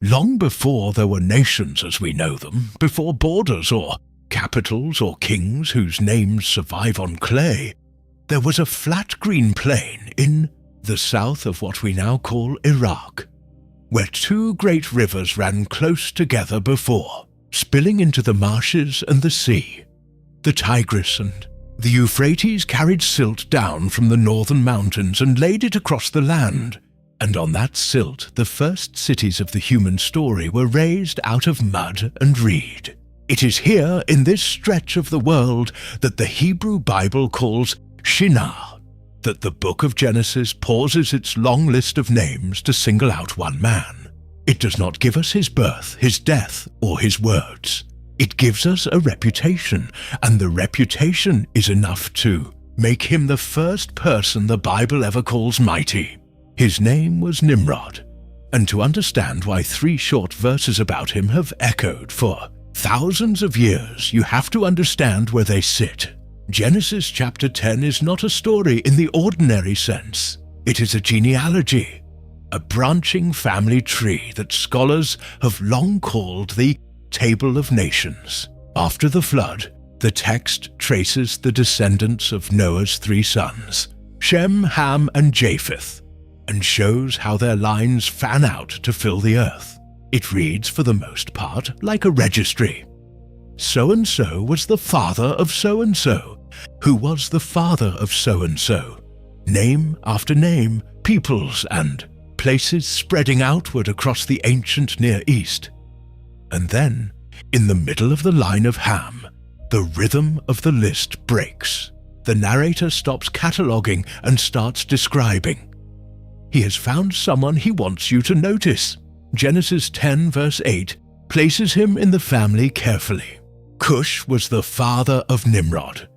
Long before there were nations as we know them, before borders or capitals or kings whose names survive on clay, there was a flat green plain in the south of what we now call Iraq, where two great rivers ran close together before, spilling into the marshes and the sea. The Tigris and the Euphrates carried silt down from the northern mountains and laid it across the land, and on that silt the first cities of the human story were raised out of mud and reed. It is here, in this stretch of the world, that the Hebrew Bible calls Shinar, that the book of Genesis pauses its long list of names to single out one man. It does not give us his birth, his death, or his words. It gives us a reputation, and the reputation is enough to make him the first person the Bible ever calls mighty. His name was Nimrod, and to understand why 3 short verses about him have echoed for thousands of years, you have to understand where they sit. Genesis chapter 10 is not a story in the ordinary sense. It is a genealogy, a branching family tree that scholars have long called the Table of Nations. After the flood, the text traces the descendants of Noah's 3 sons, Shem, Ham, and Japheth, and shows how their lines fan out to fill the earth. It reads, for the most part, like a registry. So-and-so was the father of so-and-so, who was the father of so-and-so. Name after name, peoples and places spreading outward across the ancient Near East. And then, in the middle of the line of Ham, the rhythm of the list breaks. The narrator stops cataloguing and starts describing. He has found someone he wants you to notice. Genesis 10 verse 8 places him in the family carefully. Cush was the father of Nimrod.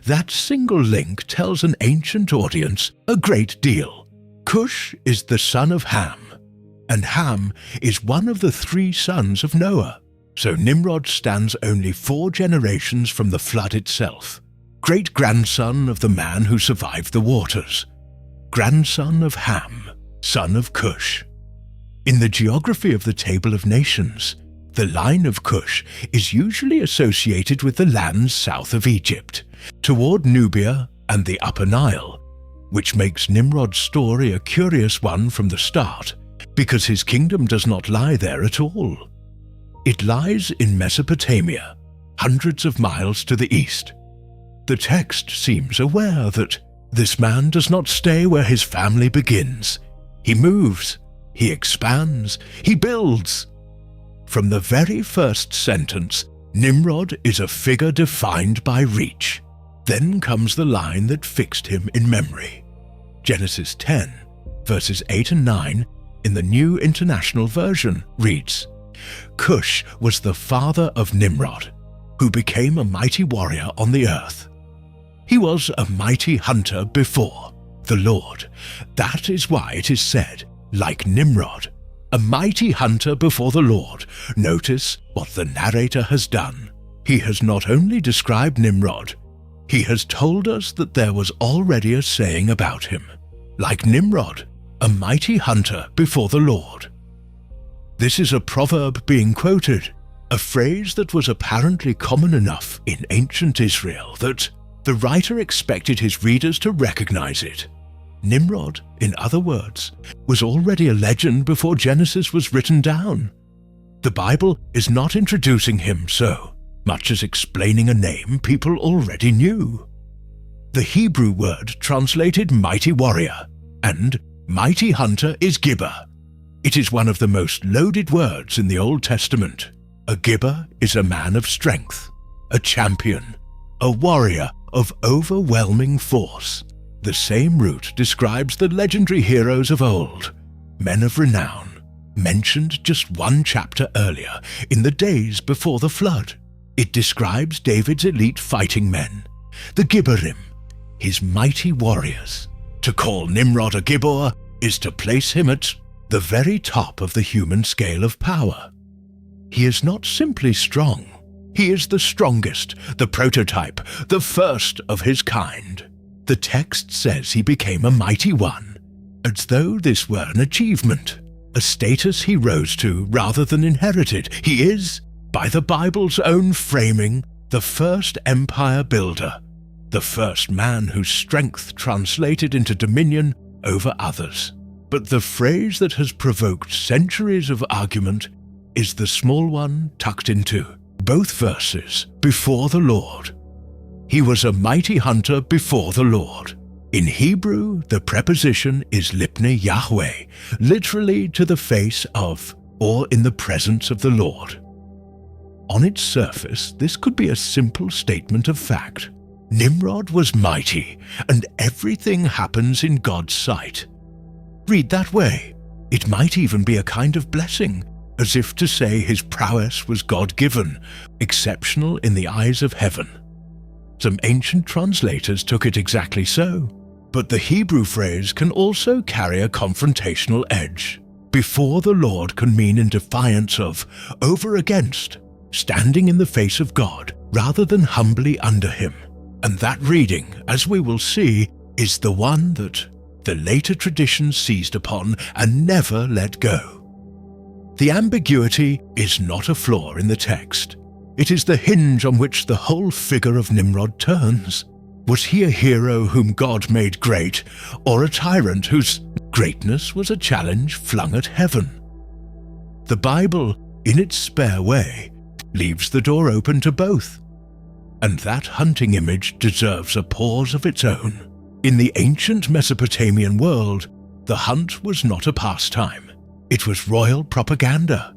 That single link tells an ancient audience a great deal. Cush is the son of Ham, and Ham is one of the 3 sons of Noah. So Nimrod stands only 4 generations from the flood itself. Great-grandson of the man who survived the waters. Grandson of Ham, son of Cush. In the geography of the Table of Nations, the line of Cush is usually associated with the lands south of Egypt, toward Nubia and the Upper Nile, which makes Nimrod's story a curious one from the start, because his kingdom does not lie there at all. It lies in Mesopotamia, hundreds of miles to the east. The text seems aware that this man does not stay where his family begins. He moves, he expands, he builds. From the very first sentence, Nimrod is a figure defined by reach. Then comes the line that fixed him in memory. Genesis 10, verses 8 and 9 in the New International Version reads, Cush was the father of Nimrod, who became a mighty warrior on the earth. He was a mighty hunter before the Lord. That is why it is said, like Nimrod, a mighty hunter before the Lord. Notice what the narrator has done. He has not only described Nimrod, he has told us that there was already a saying about him, like Nimrod, a mighty hunter before the Lord. This is a proverb being quoted, a phrase that was apparently common enough in ancient Israel that the writer expected his readers to recognize it. Nimrod, in other words, was already a legend before Genesis was written down. The Bible is not introducing him so much as explaining a name people already knew. The Hebrew word translated mighty warrior and mighty hunter is gibber. It is one of the most loaded words in the Old Testament. A gibber is a man of strength, a champion, a warrior of overwhelming force. The same root describes the legendary heroes of old, men of renown, mentioned just 1 chapter earlier in the days before the flood. It describes David's elite fighting men, the Gibborim, his mighty warriors. To call Nimrod a Gibbor is to place him at the very top of the human scale of power. He is not simply strong. He is the strongest, the prototype, the first of his kind. The text says he became a mighty one, as though this were an achievement. a status he rose to rather than inherited. He is, by the Bible's own framing, the first empire builder, the first man whose strength translated into dominion over others. But the phrase that has provoked centuries of argument is the small one tucked into both verses, before the Lord. He was a mighty hunter before the Lord. In Hebrew, the preposition is lipnei Yahweh, literally to the face of, or in the presence of the Lord. On its surface, this could be a simple statement of fact. Nimrod was mighty, and everything happens in God's sight. Read that way. It might even be a kind of blessing, as if to say his prowess was God-given, exceptional in the eyes of heaven. Some ancient translators took it exactly so, but the Hebrew phrase can also carry a confrontational edge. Before the Lord can mean in defiance of, over against, standing in the face of God rather than humbly under him. And that reading, as we will see, is the one that the later traditions seized upon and never let go. The ambiguity is not a flaw in the text. It is the hinge on which the whole figure of Nimrod turns. Was he a hero whom God made great, or a tyrant whose greatness was a challenge flung at heaven? The Bible, in its spare way, leaves the door open to both. And that hunting image deserves a pause of its own. In the ancient Mesopotamian world, the hunt was not a pastime. It was royal propaganda.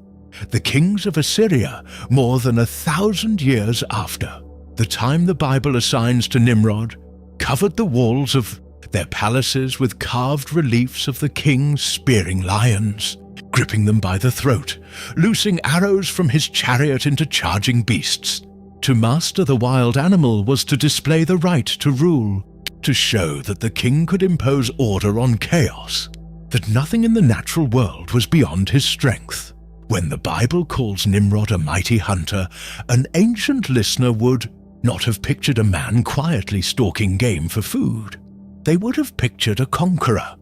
The kings of Assyria, more than 1,000 years after the time the Bible assigns to Nimrod, covered the walls of their palaces with carved reliefs of the king spearing lions, gripping them by the throat, loosing arrows from his chariot into charging beasts. To master the wild animal was to display the right to rule, to show that the king could impose order on chaos, that nothing in the natural world was beyond his strength. When the Bible calls Nimrod a mighty hunter, an ancient listener would not have pictured a man quietly stalking game for food. They would have pictured a conqueror,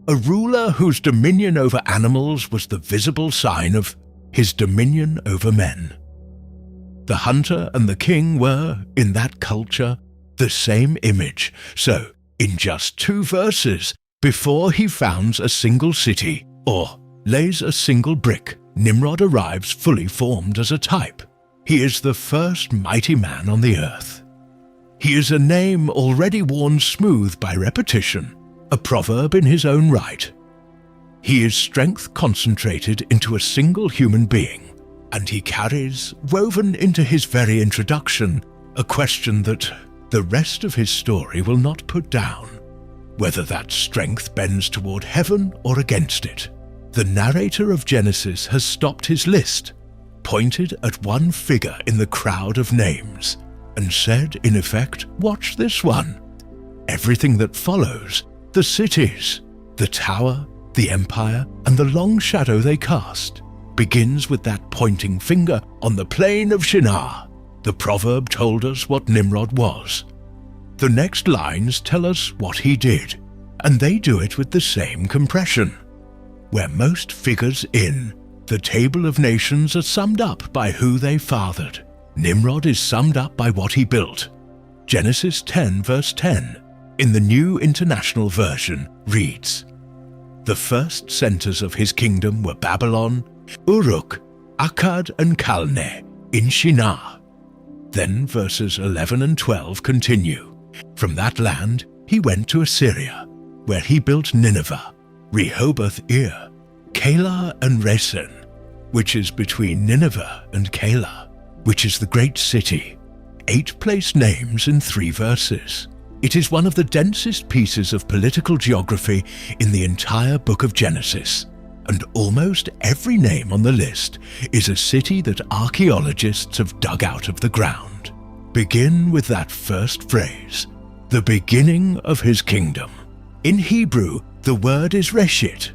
a ruler whose dominion over animals was the visible sign of his dominion over men. The hunter and the king were, in that culture, the same image. So, in just 2 verses, before he founds a single city or lays a single brick, Nimrod arrives fully formed as a type. He is the first mighty man on the earth. He is a name already worn smooth by repetition, a proverb in his own right. He is strength concentrated into a single human being, and he carries, woven into his very introduction, a question that the rest of his story will not put down, whether that strength bends toward heaven or against it. The narrator of Genesis has stopped his list, pointed at one figure in the crowd of names, and said, in effect, watch this one. Everything that follows, the cities, the tower, the empire, and the long shadow they cast, begins with that pointing finger on the plain of Shinar. The proverb told us what Nimrod was. The next lines tell us what he did, and they do it with the same compression. Where most figures in the table of nations are summed up by who they fathered, Nimrod is summed up by what he built. Genesis 10 verse 10 in the New International Version reads, "The first centers of his kingdom were Babylon, Uruk, Akkad and Calneh in Shinar." Then verses 11 and 12 continue. From that land he went to Assyria, where he built Nineveh, Rehoboth-ir, Calah and Resen, which is between Nineveh and Calah, which is the great city. 8 place names in 3 verses. It is one of the densest pieces of political geography in the entire book of Genesis, and almost every name on the list is a city that archaeologists have dug out of the ground. Begin with that first phrase, the beginning of his kingdom. In Hebrew, the word is Reshit,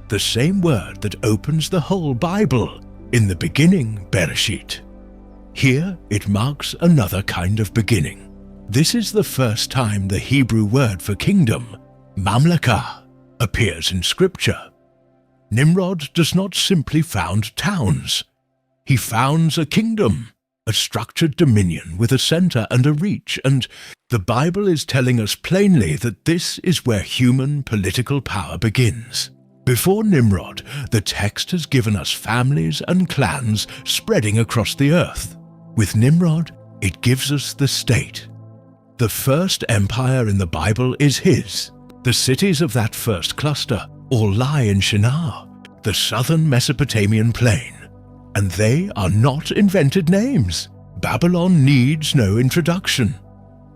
the same word that opens the whole Bible, in the beginning, Bereshit. Here it marks another kind of beginning. This is the first time the Hebrew word for kingdom, mamlakah, appears in Scripture. Nimrod does not simply found towns. He founds a kingdom, a structured dominion with a center and a reach, and the Bible is telling us plainly that this is where human political power begins. Before Nimrod, the text has given us families and clans spreading across the earth. With Nimrod, it gives us the state. The first empire in the Bible is his. The cities of that first cluster all lie in Shinar, the southern Mesopotamian plain, and they are not invented names. Babylon needs no introduction.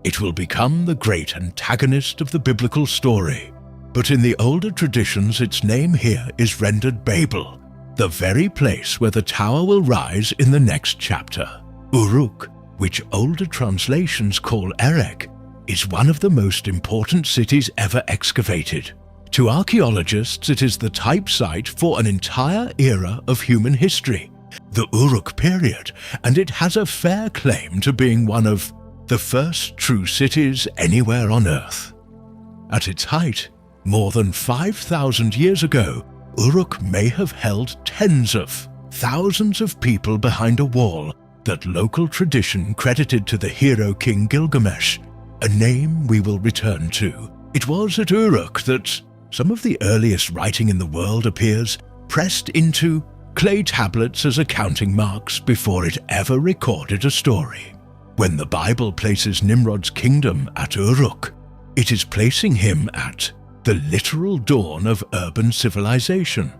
It will become the great antagonist of the biblical story. But in the older traditions, its name here is rendered Babel, the very place where the tower will rise in the next chapter. Uruk, which older translations call Erech, is one of the most important cities ever excavated. To archaeologists, it is the type site for an entire era of human history, the Uruk period, and it has a fair claim to being one of the first true cities anywhere on Earth. At its height, more than 5,000 years ago, Uruk may have held tens of thousands of people behind a wall that local tradition credited to the hero King Gilgamesh, a name we will return to. It was at Uruk that some of the earliest writing in the world appears, pressed into clay tablets as accounting marks before it ever recorded a story. When the Bible places Nimrod's kingdom at Uruk, it is placing him at the literal dawn of urban civilization.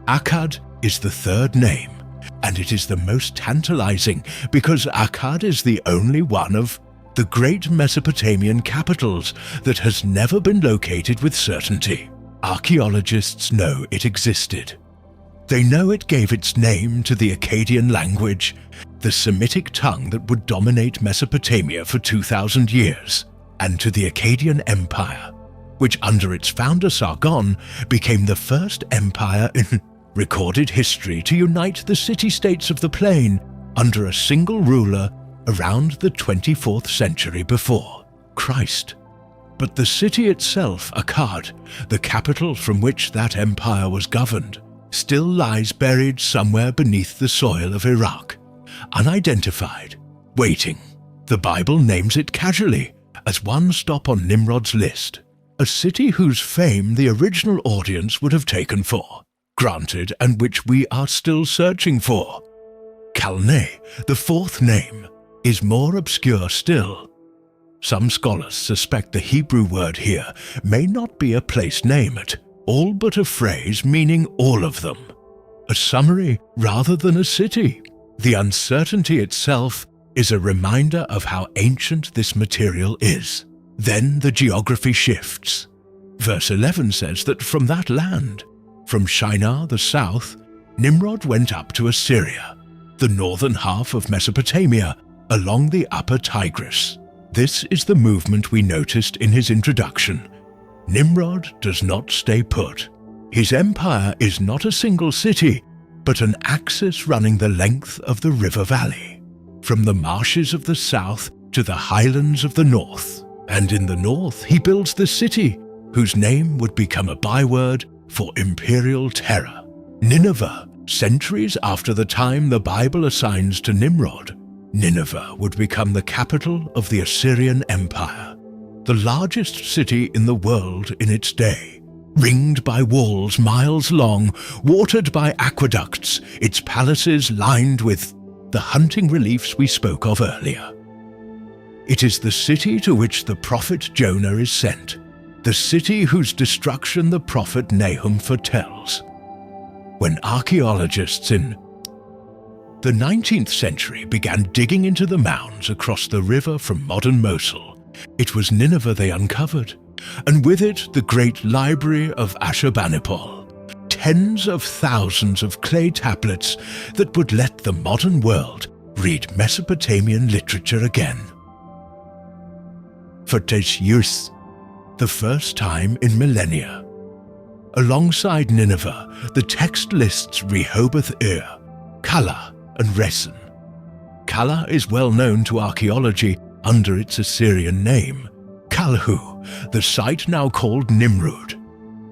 Akkad is the third name, and it is the most tantalizing because Akkad is the only one of the great Mesopotamian capitals that has never been located with certainty. Archaeologists know it existed. They know it gave its name to the Akkadian language, the Semitic tongue that would dominate Mesopotamia for 2,000 years, and to the Akkadian Empire, which under its founder Sargon became the first empire in recorded history to unite the city-states of the plain under a single ruler around the 24th century before Christ. But the city itself, Akkad, the capital from which that empire was governed, still lies buried somewhere beneath the soil of Iraq, unidentified, waiting. The Bible names it casually as one stop on Nimrod's list, a city whose fame the original audience would have taken for granted and which we are still searching for. Calneh, the fourth name, is more obscure still. Some scholars suspect the Hebrew word here may not be a place name at all but a phrase meaning all of them, a summary rather than a city. The uncertainty itself is a reminder of how ancient this material is. Then the geography shifts. Verse 11 says that from that land, from Shinar the south, Nimrod went up to Assyria, the northern half of Mesopotamia, along the upper Tigris. This is the movement we noticed in his introduction. Nimrod does not stay put. His empire is not a single city, but an axis running the length of the river valley, from the marshes of the south to the highlands of the north. And in the north he builds the city, whose name would become a byword for imperial terror. Nineveh, centuries after the time the Bible assigns to Nimrod, Nineveh would become the capital of the Assyrian Empire, the largest city in the world in its day. Ringed by walls miles long, watered by aqueducts, its palaces lined with the hunting reliefs we spoke of earlier. It is the city to which the prophet Jonah is sent, the city whose destruction the prophet Nahum foretells. When archaeologists in the 19th century began digging into the mounds across the river from modern Mosul, it was Nineveh they uncovered, and with it the great library of Ashurbanipal, tens of thousands of clay tablets that would let the modern world read Mesopotamian literature again. For Teshus, the first time in millennia. Alongside Nineveh, the text lists Rehoboth-ir, Calah, and Resen. Calah is well known to archaeology under its Assyrian name, Calhu, the site now called Nimrud.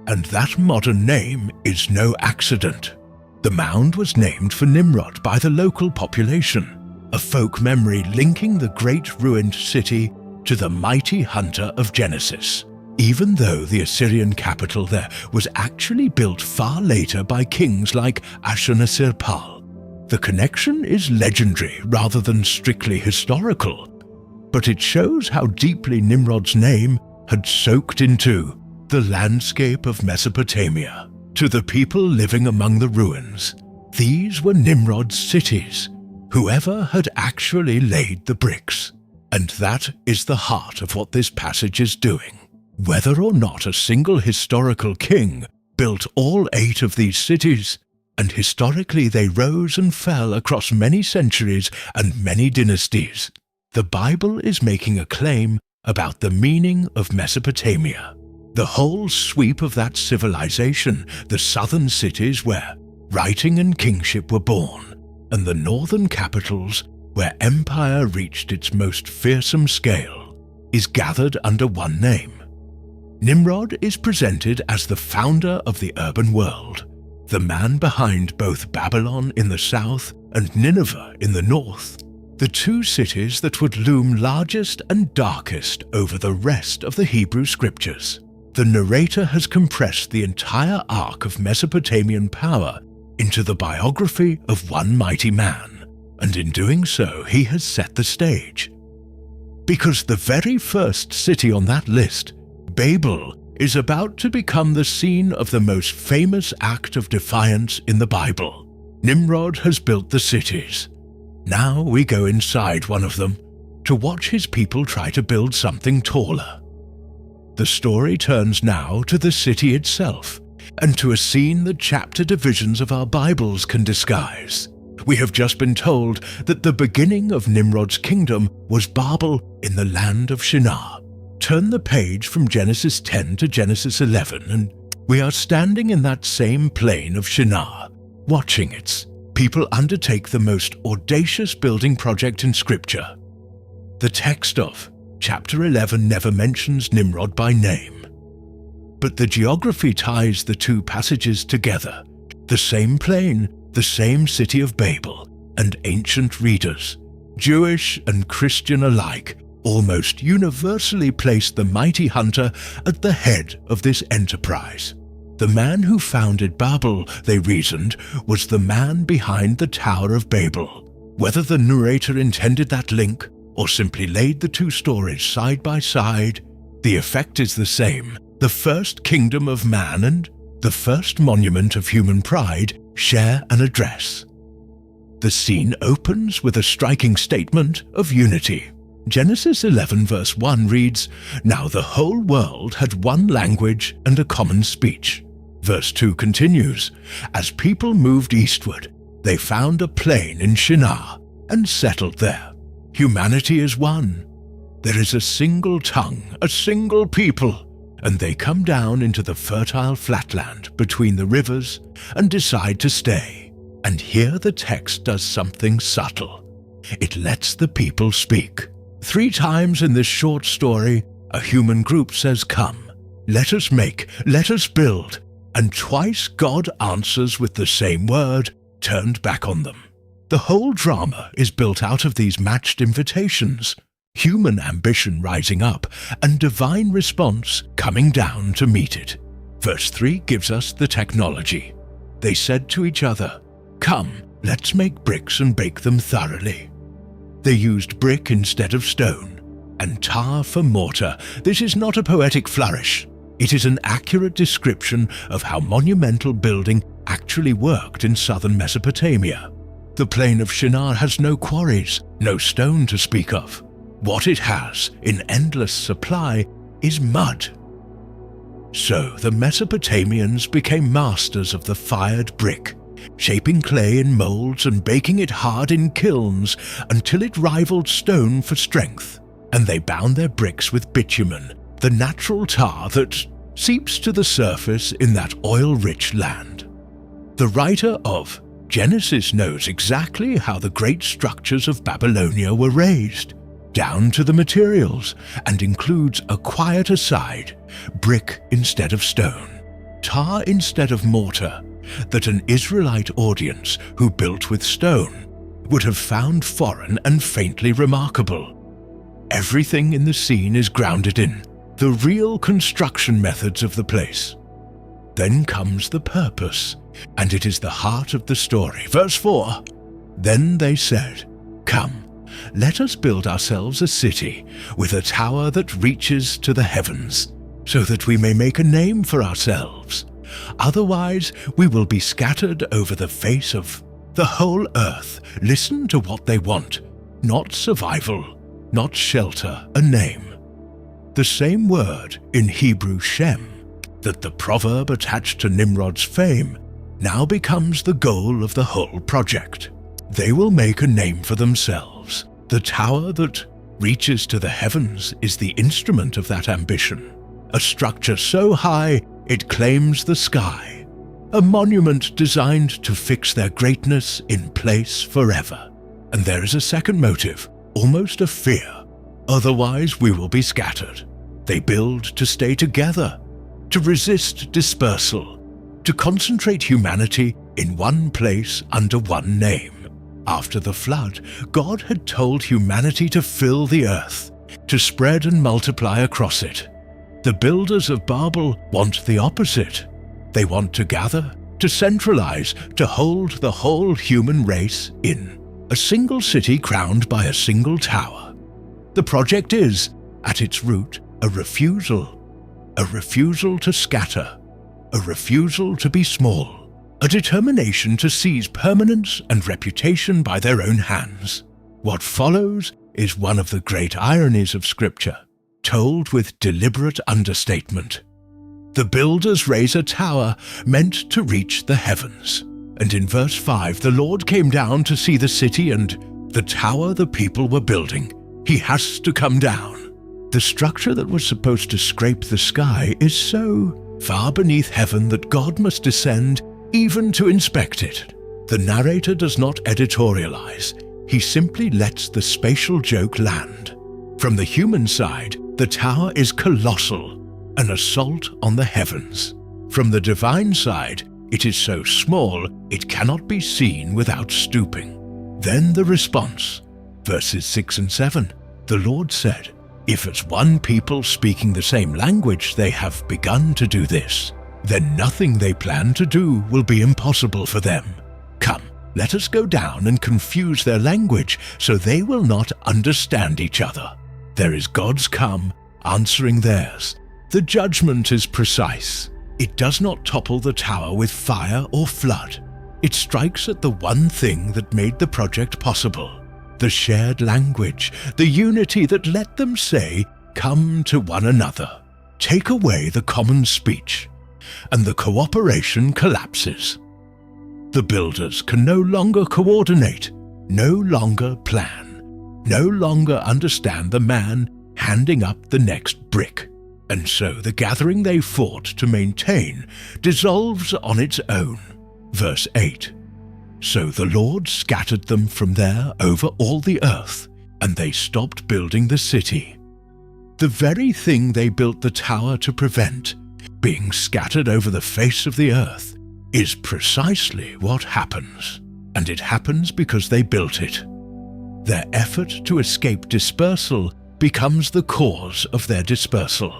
And that modern name is no accident. The mound was named for Nimrod by the local population, a folk memory linking the great ruined city to the mighty hunter of Genesis, even though the Assyrian capital there was actually built far later by kings like Ashurnasirpal. The connection is legendary rather than strictly historical, but it shows how deeply Nimrod's name had soaked into the landscape of Mesopotamia. To the people living among the ruins, these were Nimrod's cities, whoever had actually laid the bricks. And that is the heart of what this passage is doing. Whether or not a single historical king built all 8 of these cities, and historically they rose and fell across many centuries and many dynasties, the Bible is making a claim about the meaning of Mesopotamia. The whole sweep of that civilization, the southern cities where writing and kingship were born, and the northern capitals where empire reached its most fearsome scale, is gathered under one name. Nimrod is presented as the founder of the urban world, the man behind both Babylon in the south and Nineveh in the north, the 2 cities that would loom largest and darkest over the rest of the Hebrew scriptures. The narrator has compressed the entire arc of Mesopotamian power into the biography of one mighty man, and in doing so he has set the stage. Because the very first city on that list, Babel, is about to become the scene of the most famous act of defiance in the Bible. Nimrod has built the cities. Now we go inside one of them to watch his people try to build something taller. The story turns now to the city itself, and to a scene that chapter divisions of our Bibles can disguise. We have just been told that the beginning of Nimrod's kingdom was Babel in the land of Shinar. Turn the page from Genesis 10 to Genesis 11, and we are standing in that same plain of Shinar, watching its people undertake the most audacious building project in Scripture. The text of chapter 11 never mentions Nimrod by name, but the geography ties the 2 passages together. The same plain, the same city of Babel, and ancient readers, Jewish and Christian alike, almost universally placed the mighty hunter at the head of this enterprise. The man who founded Babel, they reasoned, was the man behind the Tower of Babel. Whether the narrator intended that link or simply laid the 2 stories side by side, the effect is the same. The first kingdom of man and the first monument of human pride share an address. The scene opens with a striking statement of unity. Genesis 11 verse 1 reads, "Now the whole world had one language and a common speech." Verse 2 continues, "As people moved eastward, they found a plain in Shinar and settled there." Humanity is one. There is a single tongue, a single people, and they come down into the fertile flatland between the rivers and decide to stay. And here the text does something subtle. It lets the people speak. 3 times in this short story, a human group says, "Come, let us make, let us build," and twice God answers with the same word, turned back on them. The whole drama is built out of these matched invitations, human ambition rising up and divine response coming down to meet it. Verse 3 gives us the technology. They said to each other, "Come, let's make bricks and bake them thoroughly." They used brick instead of stone, and tar for mortar. This is not a poetic flourish. It is an accurate description of how monumental building actually worked in southern Mesopotamia. The plain of Shinar has no quarries, no stone to speak of. What it has, in endless supply, is mud. So the Mesopotamians became masters of the fired brick, shaping clay in molds and baking it hard in kilns until it rivaled stone for strength. And they bound their bricks with bitumen, the natural tar that seeps to the surface in that oil-rich land. The writer of Genesis knows exactly how the great structures of Babylonia were raised, down to the materials, and includes a quiet aside, brick instead of stone. tar instead of mortar, that an Israelite audience who built with stone would have found foreign and faintly remarkable. Everything in the scene is grounded in the real construction methods of the place. Then comes the purpose, and it is the heart of the story. Verse 4, "Then they said, 'Come, let us build ourselves a city with a tower that reaches to the heavens, so that we may make a name for ourselves. Otherwise we will be scattered over the face of the whole earth.'" Listen to what they want. Not survival, not shelter, a name. The same word in Hebrew Shem, that the proverb attached to Nimrod's fame, now becomes the goal of the whole project. They will make a name for themselves. The tower that reaches to the heavens is the instrument of that ambition. A structure so high it claims the sky. A monument designed to fix their greatness in place forever. And there is a second motive, almost a fear. Otherwise we will be scattered. They build to stay together, to resist dispersal, to concentrate humanity in one place under one name. After the flood, God had told humanity to fill the earth, to spread and multiply across it. The builders of Babel want the opposite. They want to gather, to centralize, to hold the whole human race in a single city crowned by a single tower. The project is, at its root, a refusal to scatter, a refusal to be small, a determination to seize permanence and reputation by their own hands. What follows is one of the great ironies of Scripture, told with deliberate understatement. The builders raise a tower meant to reach the heavens, and in verse 5 the Lord came down to see the city and the tower the people were building. He has to come down. The structure that was supposed to scrape the sky is so far beneath heaven that God must descend even to inspect it. The narrator does not editorialize. He simply lets the spatial joke land. From the human side, the tower is colossal, an assault on the heavens. From the divine side, it is so small it cannot be seen without stooping. Then the response, verses 6 and 7. The Lord said, "If as one people speaking the same language they have begun to do this, then nothing they plan to do will be impossible for them. Come, let us go down and confuse their language so they will not understand each other." There is God's come, answering theirs. The judgment is precise. It does not topple the tower with fire or flood. It strikes at the one thing that made the project possible. The shared language, the unity that let them say, "Come to one another." Take away the common speech, and the cooperation collapses. The builders can no longer coordinate, no longer plan, no longer understand the man handing up the next brick. And so the gathering they fought to maintain dissolves on its own. Verse 8. So the Lord scattered them from there over all the earth, and they stopped building the city. The very thing they built the tower to prevent, being scattered over the face of the earth, is precisely what happens. And it happens because they built it. Their effort to escape dispersal becomes the cause of their dispersal.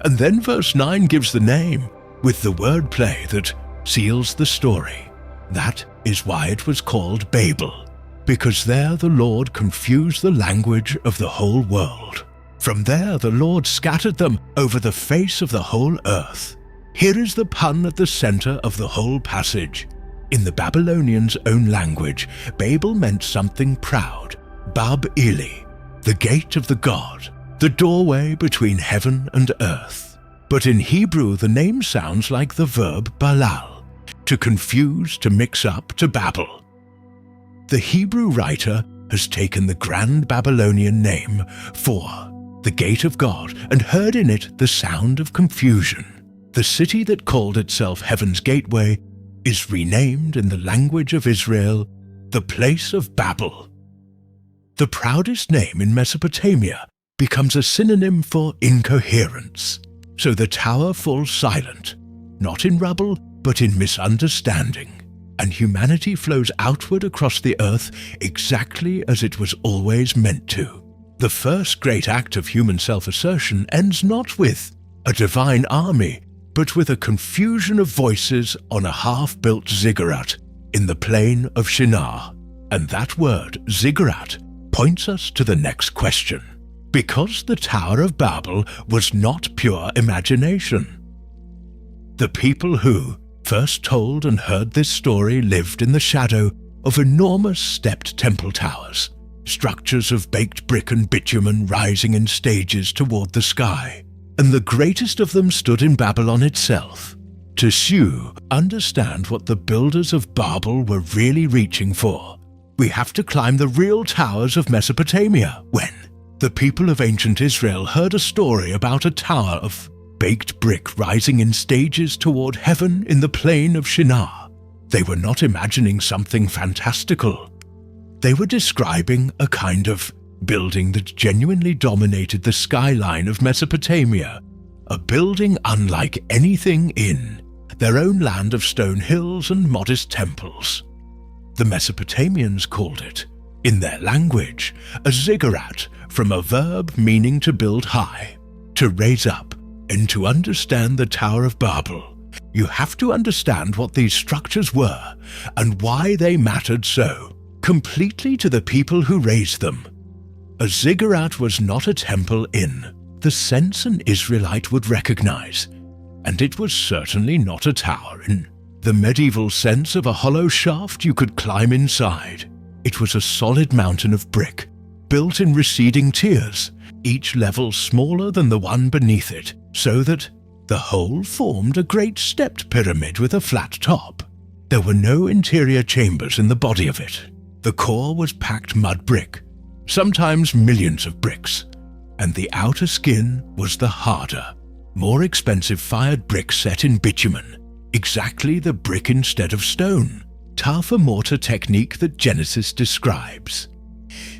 And then verse 9 gives the name, with the wordplay that seals the story. That is why it was called Babel, because there the Lord confused the language of the whole world. From there the Lord scattered them over the face of the whole earth. Here is the pun at the center of the whole passage. In the Babylonians' own language, Babel meant something proud, Bab-Ili, the gate of the god, the doorway between heaven and earth. But in Hebrew the name sounds like the verb balal, to confuse, to mix up, to babble. The Hebrew writer has taken the grand Babylonian name for the gate of God and heard in it the sound of confusion. The city that called itself Heaven's Gateway is renamed in the language of Israel the place of Babel. The proudest name in Mesopotamia becomes a synonym for incoherence. So the tower falls silent, not in rubble, but in misunderstanding, and humanity flows outward across the earth exactly as it was always meant to. The first great act of human self-assertion ends not with a divine army, but with a confusion of voices on a half-built ziggurat in the plain of Shinar. And that word, ziggurat, points us to the next question. Because the Tower of Babel was not pure imagination. The people who first told and heard this story lived in the shadow of enormous stepped temple towers, structures of baked brick and bitumen rising in stages toward the sky, and the greatest of them stood in Babylon itself. To understand what the builders of Babel were really reaching for, we have to climb the real towers of Mesopotamia when the people of ancient Israel heard a story about a tower of baked brick rising in stages toward heaven in the plain of Shinar. They were not imagining something fantastical. They were describing a kind of building that genuinely dominated the skyline of Mesopotamia, a building unlike anything in their own land of stone hills and modest temples. The Mesopotamians called it, in their language, a ziggurat, from a verb meaning to build high, to raise up. And to understand the Tower of Babel, you have to understand what these structures were and why they mattered so completely to the people who raised them. A ziggurat was not a temple in the sense an Israelite would recognize, and it was certainly not a tower in the medieval sense of a hollow shaft you could climb inside. It was a solid mountain of brick, built in receding tiers, each level smaller than the one beneath it, so that the whole formed a great stepped pyramid with a flat top. There were no interior chambers in the body of it. The core was packed mud brick, sometimes millions of bricks, and the outer skin was the harder, more expensive fired brick set in bitumen, exactly the brick instead of stone, tougher mortar technique that Genesis describes.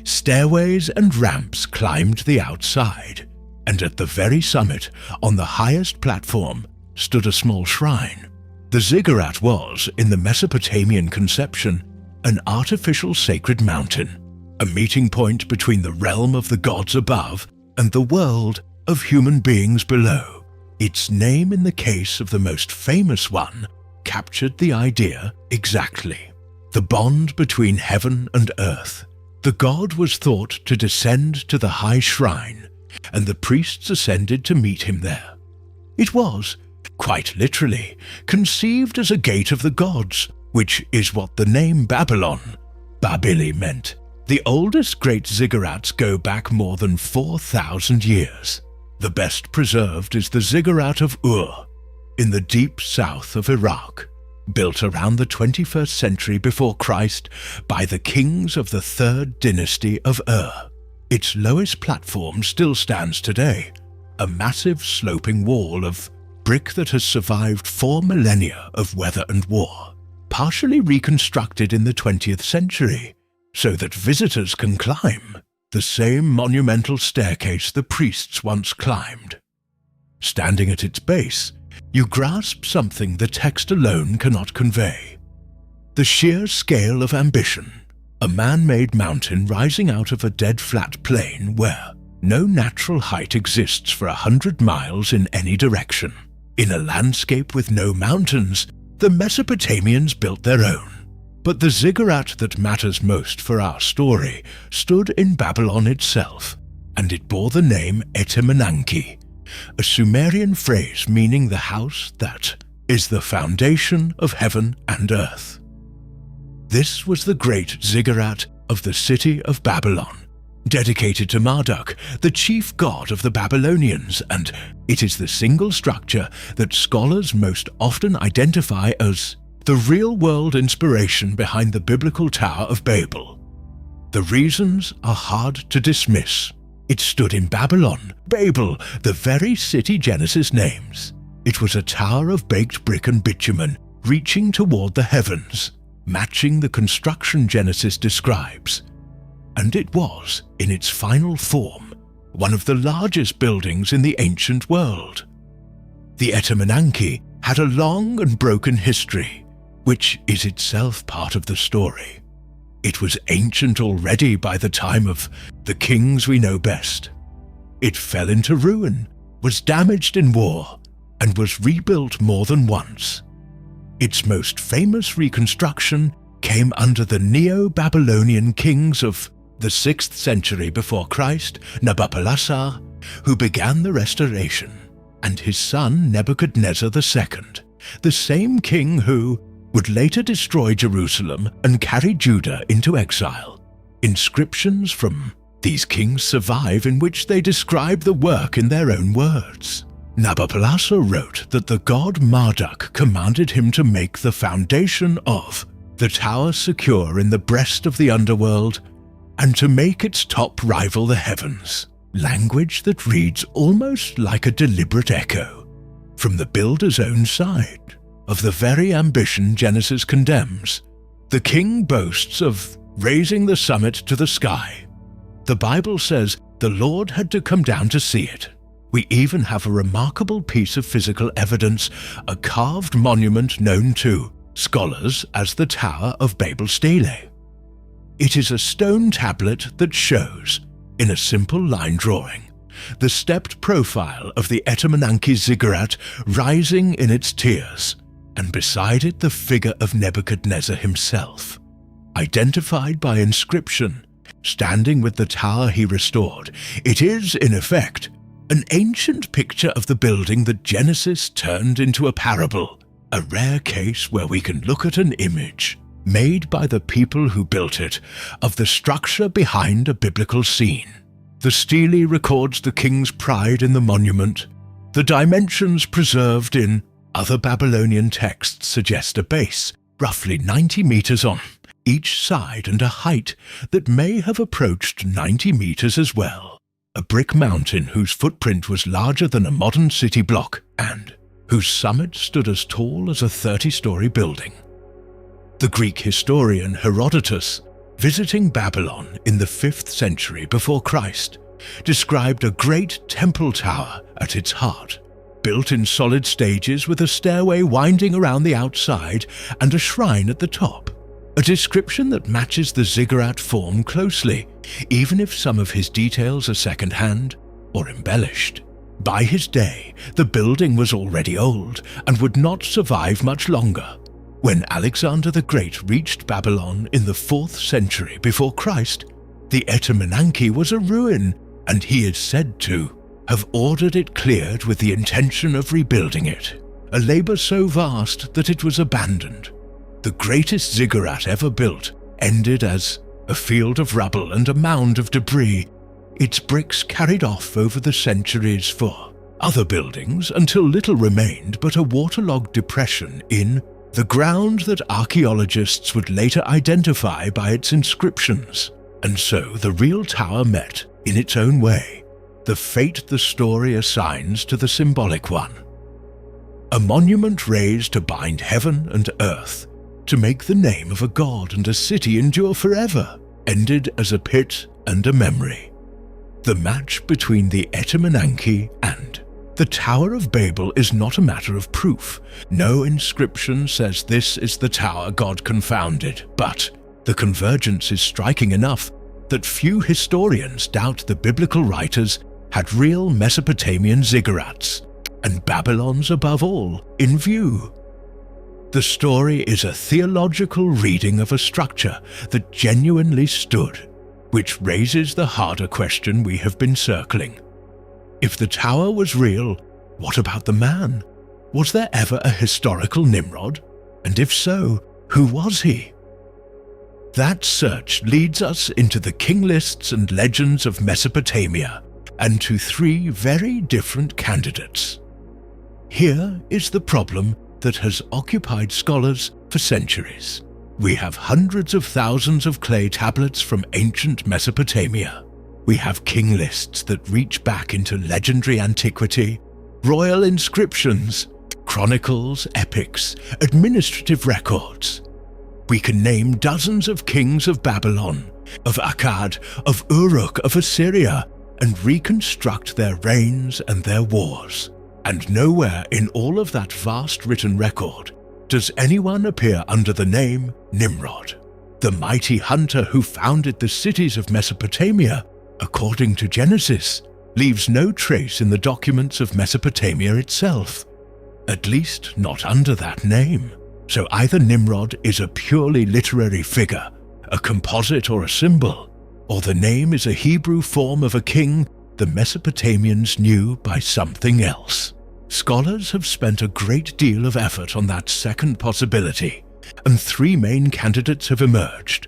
Stairways and ramps climbed the outside, and at the very summit, on the highest platform, stood a small shrine. The ziggurat was, in the Mesopotamian conception, an artificial sacred mountain, a meeting point between the realm of the gods above and the world of human beings below. Its name, in the case of the most famous one, captured the idea exactly. The bond between heaven and earth. The god was thought to descend to the high shrine, and the priests ascended to meet him there. It was, quite literally, conceived as a gate of the gods, which is what the name Babylon, Babili, meant. The oldest great ziggurats go back more than 4,000 years. The best preserved is the ziggurat of Ur, in the deep south of Iraq, built around the 21st century before Christ by the kings of the 3rd dynasty of Ur. Its lowest platform still stands today, a massive sloping wall of brick that has survived 4 millennia of weather and war, partially reconstructed in the 20th century, so that visitors can climb the same monumental staircase the priests once climbed. Standing at its base, you grasp something the text alone cannot convey. The sheer scale of ambition, a man-made mountain rising out of a dead flat plain where no natural height exists for 100 miles in any direction. In a landscape with no mountains, the Mesopotamians built their own. But the ziggurat that matters most for our story stood in Babylon itself, and it bore the name Etemenanki, a Sumerian phrase meaning the house that is the foundation of heaven and earth. This was the great ziggurat of the city of Babylon, dedicated to Marduk, the chief god of the Babylonians, and it is the single structure that scholars most often identify as the real-world inspiration behind the biblical Tower of Babel. The reasons are hard to dismiss. It stood in Babylon, Babel, the very city Genesis names. It was a tower of baked brick and bitumen, reaching toward the heavens, matching the construction Genesis describes. And it was, in its final form, one of the largest buildings in the ancient world. The Etemenanki had a long and broken history, which is itself part of the story. It was ancient already by the time of the kings we know best. It fell into ruin, was damaged in war, and was rebuilt more than once. Its most famous reconstruction came under the Neo-Babylonian kings of the 6th century before Christ, Nabopolassar, who began the restoration, and his son Nebuchadnezzar II, the same king who would later destroy Jerusalem and carry Judah into exile. Inscriptions from these kings survive in which they describe the work in their own words. Nabopolassar wrote that the god Marduk commanded him to make the foundation of the tower secure in the breast of the underworld, and to make its top rival the heavens, language that reads almost like a deliberate echo from the builder's own side of the very ambition Genesis condemns. The king boasts of raising the summit to the sky. The Bible says the Lord had to come down to see it. We even have a remarkable piece of physical evidence, a carved monument known to scholars as the Tower of Babel Stele. It is a stone tablet that shows, in a simple line drawing, the stepped profile of the Etemenanke ziggurat rising in its tiers, and beside it the figure of Nebuchadnezzar himself, identified by inscription, standing with the tower he restored. It is, in effect, an ancient picture of the building that Genesis turned into a parable, a rare case where we can look at an image made by the people who built it of the structure behind a biblical scene. The stele records the king's pride in the monument. The dimensions preserved in other Babylonian texts suggest a base, roughly 90 meters on each side, and a height that may have approached 90 meters as well. A brick mountain whose footprint was larger than a modern city block, and whose summit stood as tall as a 30-story building. The Greek historian Herodotus, visiting Babylon in the 5th century before Christ, described a great temple tower at its heart, built in solid stages with a stairway winding around the outside and a shrine at the top, a description that matches the ziggurat form closely, even if some of his details are second-hand or embellished. By his day, the building was already old and would not survive much longer. When Alexander the Great reached Babylon in the 4th century before Christ, the Etemenanke was a ruin, and he is said to have ordered it cleared with the intention of rebuilding it, a labor so vast that it was abandoned. The greatest ziggurat ever built ended as a field of rubble and a mound of debris, its bricks carried off over the centuries for other buildings until little remained but a waterlogged depression in the ground that archaeologists would later identify by its inscriptions. And so the real tower met, in its own way, the fate the story assigns to the symbolic one. A monument raised to bind heaven and earth, to make the name of a god and a city endure forever, ended as a pit and a memory. The match between the Etemenanke and the Tower of Babel is not a matter of proof. No inscription says this is the tower God confounded, but the convergence is striking enough that few historians doubt the biblical writers had real Mesopotamian ziggurats, and Babylon's above all, in view. The story is a theological reading of a structure that genuinely stood, which raises the harder question we have been circling. If the tower was real, what about the man? Was there ever a historical Nimrod? And if so, who was he? That search leads us into the king lists and legends of Mesopotamia, and to 3 very different candidates. Here is the problem that has occupied scholars for centuries. We have hundreds of thousands of clay tablets from ancient Mesopotamia. We have king lists that reach back into legendary antiquity, royal inscriptions, chronicles, epics, administrative records. We can name dozens of kings of Babylon, of Akkad, of Uruk, of Assyria, and reconstruct their reigns and their wars. And nowhere in all of that vast written record does anyone appear under the name Nimrod, the mighty hunter who founded the cities of Mesopotamia. According to Genesis, leaves no trace in the documents of Mesopotamia itself, at least not under that name. So either Nimrod is a purely literary figure, a composite or a symbol, or the name is a Hebrew form of a king the Mesopotamians knew by something else. Scholars have spent a great deal of effort on that second possibility, and three main candidates have emerged.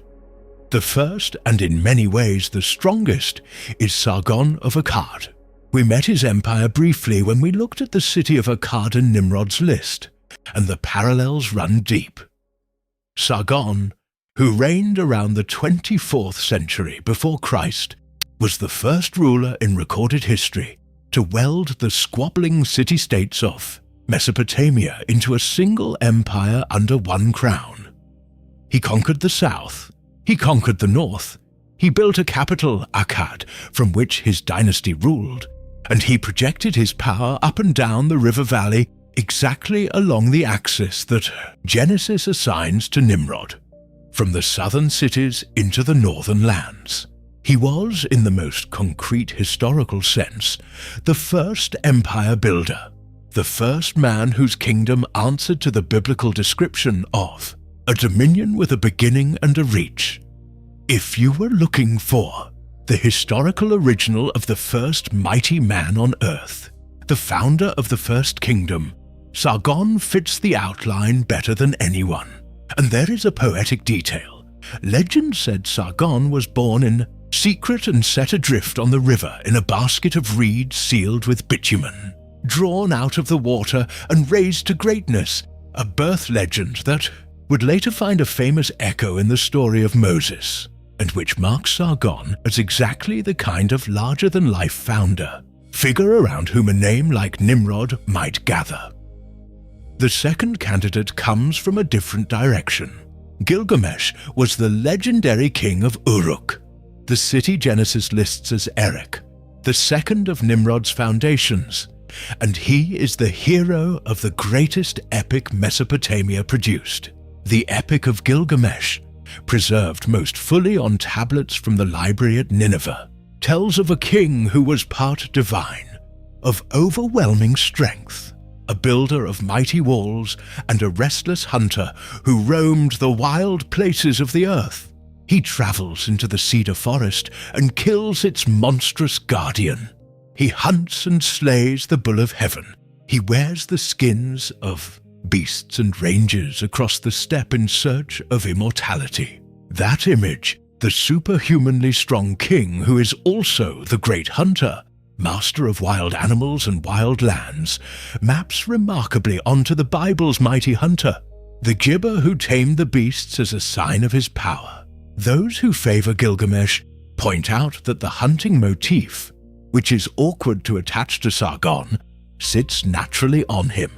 The first, and in many ways the strongest, is Sargon of Akkad. We met his empire briefly when we looked at the city of Akkad in Nimrod's list, and the parallels run deep. Sargon, who reigned around the 24th century before Christ, was the first ruler in recorded history to weld the squabbling city-states of Mesopotamia into a single empire under one crown. He conquered the south, he conquered the north, he built a capital, Akkad, from which his dynasty ruled, and he projected his power up and down the river valley exactly along the axis that Genesis assigns to Nimrod, from the southern cities into the northern lands. He was, in the most concrete historical sense, the first empire builder, the first man whose kingdom answered to the biblical description of a dominion with a beginning and a reach. If you were looking for the historical original of the first mighty man on earth, the founder of the first kingdom, Sargon fits the outline better than anyone. And there is a poetic detail. Legend said Sargon was born in secret and set adrift on the river in a basket of reeds sealed with bitumen, drawn out of the water and raised to greatness, a birth legend that would later find a famous echo in the story of Moses, and which marks Sargon as exactly the kind of larger-than-life founder, figure around whom a name like Nimrod might gather. The second candidate comes from a different direction. Gilgamesh was the legendary king of Uruk, the city Genesis lists as Erech, the second of Nimrod's foundations, and he is the hero of the greatest epic Mesopotamia produced, the Epic of Gilgamesh, preserved most fully on tablets from the library at Nineveh, tells of a king who was part divine, of overwhelming strength, a builder of mighty walls and a restless hunter who roamed the wild places of the earth. He travels into the cedar forest and kills its monstrous guardian. He hunts and slays the bull of heaven. He wears the skins of beasts and rangers across the steppe in search of immortality. That image, the superhumanly strong king who is also the great hunter, master of wild animals and wild lands, maps remarkably onto the Bible's mighty hunter, the gibber who tamed the beasts as a sign of his power. Those who favor Gilgamesh point out that the hunting motif, which is awkward to attach to Sargon, sits naturally on him,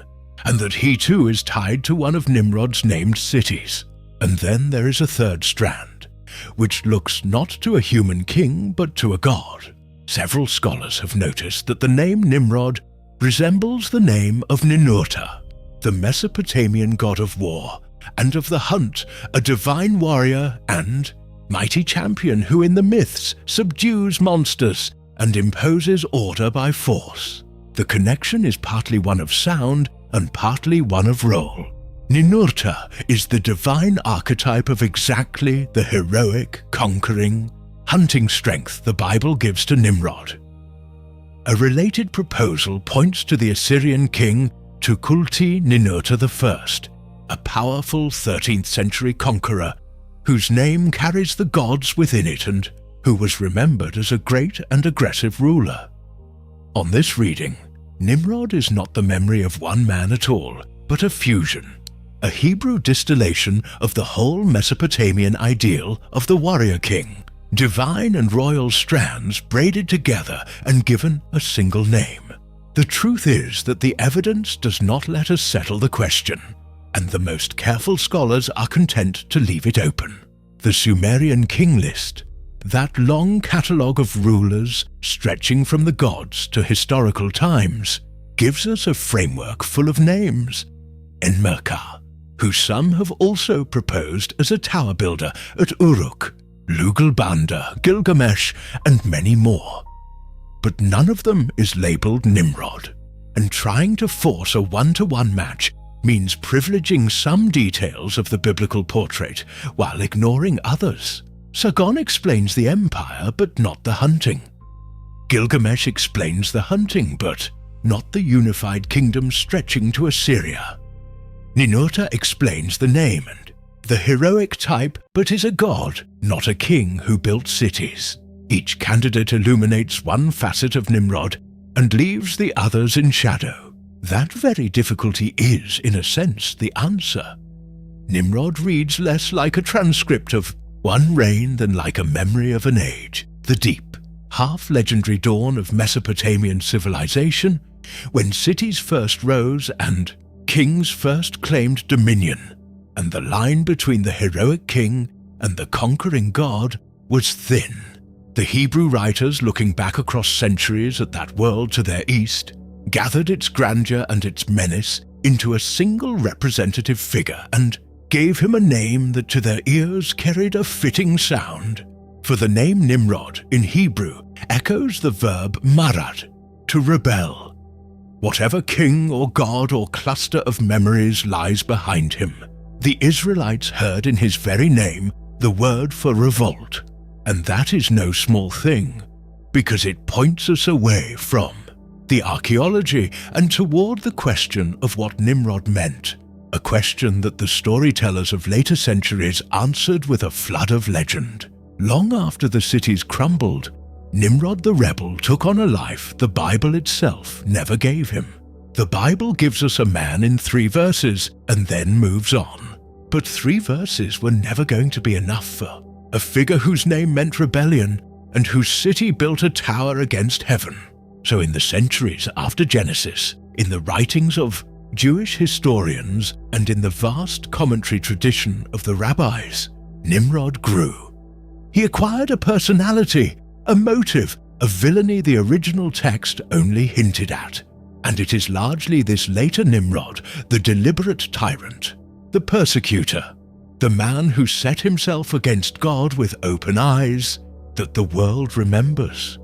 and that he too is tied to one of Nimrod's named cities. And then there is a third strand, which looks not to a human king but to a god. Several scholars have noticed that the name Nimrod resembles the name of Ninurta, the Mesopotamian god of war, and of the hunt, a divine warrior and mighty champion who in the myths subdues monsters and imposes order by force. The connection is partly one of sound and partly one of role. Ninurta is the divine archetype of exactly the heroic, conquering, hunting strength the Bible gives to Nimrod. A related proposal points to the Assyrian king Tukulti-Ninurta I, a powerful 13th century conqueror whose name carries the gods within it and who was remembered as a great and aggressive ruler. On this reading, Nimrod is not the memory of one man at all, but a fusion, a Hebrew distillation of the whole Mesopotamian ideal of the warrior king, divine and royal strands braided together and given a single name. The truth is that the evidence does not let us settle the question, and the most careful scholars are content to leave it open. The Sumerian king list, that long catalogue of rulers stretching from the gods to historical times, gives us a framework full of names. Enmerkar, who some have also proposed as a tower builder at Uruk, Lugalbanda, Gilgamesh, and many more. But none of them is labelled Nimrod, and trying to force a one-to-one match means privileging some details of the biblical portrait while ignoring others. Sargon explains the empire but not the hunting. Gilgamesh explains the hunting but not the unified kingdom stretching to Assyria. Ninurta explains the name and the heroic type but is a god, not a king who built cities. Each candidate illuminates one facet of Nimrod and leaves the others in shadow. That very difficulty is, in a sense, the answer. Nimrod reads less like a transcript of one reign than like a memory of an age, the deep, half-legendary dawn of Mesopotamian civilization, when cities first rose and kings first claimed dominion, and the line between the heroic king and the conquering god was thin. The Hebrew writers, looking back across centuries at that world to their east, gathered its grandeur and its menace into a single representative figure and gave him a name that to their ears carried a fitting sound. For the name Nimrod in Hebrew echoes the verb marad, to rebel. Whatever king or god or cluster of memories lies behind him, the Israelites heard in his very name the word for revolt. And that is no small thing, because it points us away from the archaeology and toward the question of what Nimrod meant, a question that the storytellers of later centuries answered with a flood of legend. Long after the cities crumbled, Nimrod the rebel took on a life the Bible itself never gave him. The Bible gives us a man in 3 verses and then moves on. But 3 verses were never going to be enough for a figure whose name meant rebellion and whose city built a tower against heaven. So in the centuries after Genesis, in the writings of Jewish historians and in the vast commentary tradition of the rabbis, Nimrod grew. He acquired a personality, a motive, a villainy the original text only hinted at. And it is largely this later Nimrod, the deliberate tyrant, the persecutor, the man who set himself against God with open eyes, that the world remembers.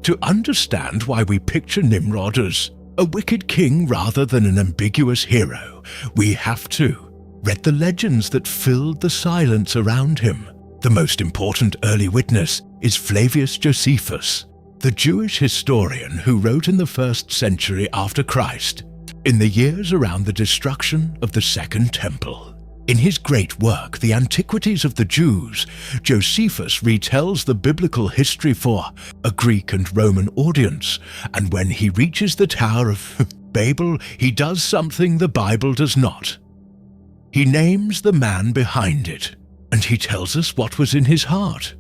To understand why we picture Nimrod as a wicked king rather than an ambiguous hero, we have to read the legends that filled the silence around him. The most important early witness is Flavius Josephus, the Jewish historian who wrote in the 1st century after Christ, in the years around the destruction of the Second Temple. In his great work, The Antiquities of the Jews, Josephus retells the biblical history for a Greek and Roman audience, and when he reaches the Tower of Babel, he does something the Bible does not. He names the man behind it, and he tells us what was in his heart.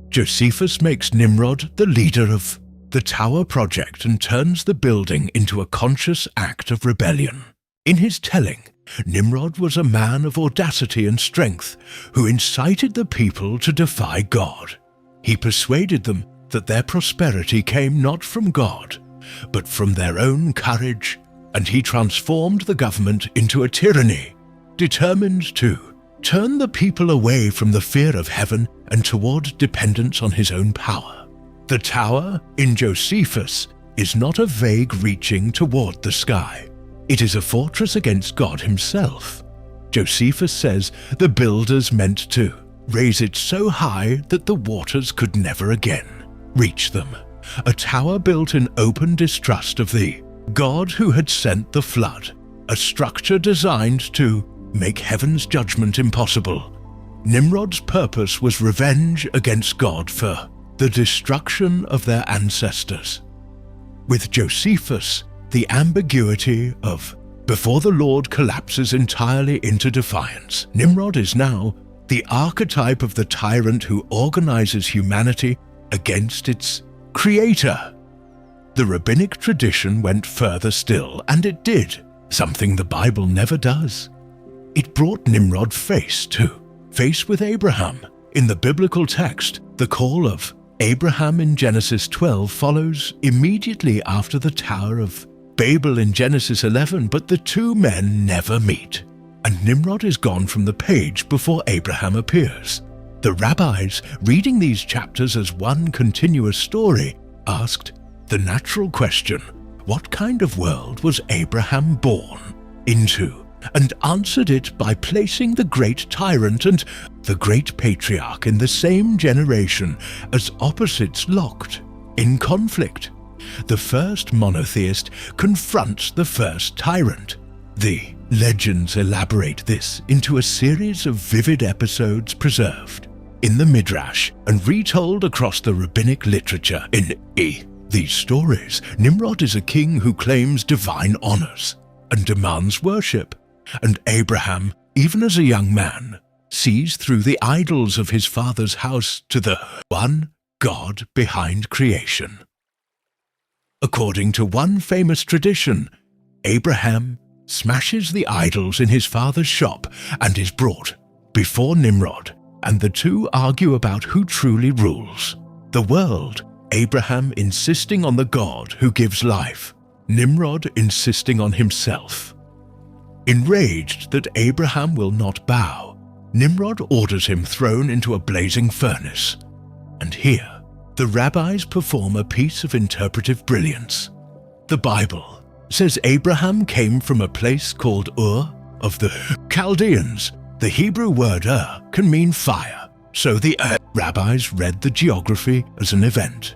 Josephus makes Nimrod the leader of the Tower Project and turns the building into a conscious act of rebellion. In his telling, Nimrod was a man of audacity and strength who incited the people to defy God. He persuaded them that their prosperity came not from God, but from their own courage, and he transformed the government into a tyranny, determined to turn the people away from the fear of heaven and toward dependence on his own power. The tower, in Josephus, is not a vague reaching toward the sky. It is a fortress against God himself. Josephus says the builders meant to raise it so high that the waters could never again reach them. A tower built in open distrust of the God who had sent the flood. A structure designed to make heaven's judgment impossible. Nimrod's purpose was revenge against God for the destruction of their ancestors. With Josephus, the ambiguity of before the Lord collapses entirely into defiance, Nimrod is now the archetype of the tyrant who organizes humanity against its creator. The rabbinic tradition went further still, and it did, something the Bible never does. It brought Nimrod face with Abraham. In the biblical text, the call of Abraham in Genesis 12 follows immediately after the Tower of Babel in Genesis 11, but the two men never meet, and Nimrod is gone from the page before Abraham appears. The rabbis, reading these chapters as one continuous story, asked the natural question, what kind of world was Abraham born into? And answered it by placing the great tyrant and the great patriarch in the same generation as opposites locked in conflict. The first monotheist confronts the first tyrant. The legends elaborate this into a series of vivid episodes preserved in the Midrash and retold across the rabbinic literature. In these stories, Nimrod is a king who claims divine honors and demands worship, and Abraham, even as a young man, sees through the idols of his father's house to the one God behind creation. According to one famous tradition, Abraham smashes the idols in his father's shop and is brought before Nimrod, and the two argue about who truly rules the world, Abraham insisting on the God who gives life, Nimrod insisting on himself. Enraged that Abraham will not bow, Nimrod orders him thrown into a blazing furnace. And here, the rabbis perform a piece of interpretive brilliance. The Bible says Abraham came from a place called Ur of the Chaldeans. The Hebrew word Ur can mean fire, so the rabbis read the geography as an event.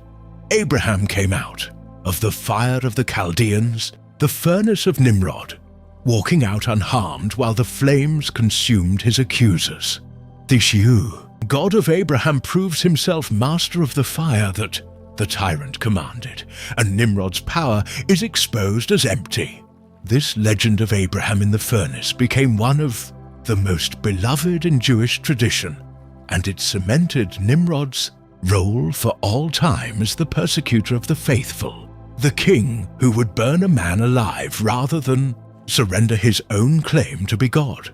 Abraham came out of the fire of the Chaldeans, the furnace of Nimrod, walking out unharmed while the flames consumed his accusers. The Shiu, God of Abraham, proves himself master of the fire that the tyrant commanded, and Nimrod's power is exposed as empty. This legend of Abraham in the furnace became one of the most beloved in Jewish tradition, and it cemented Nimrod's role for all time as the persecutor of the faithful, the king who would burn a man alive rather than surrender his own claim to be God.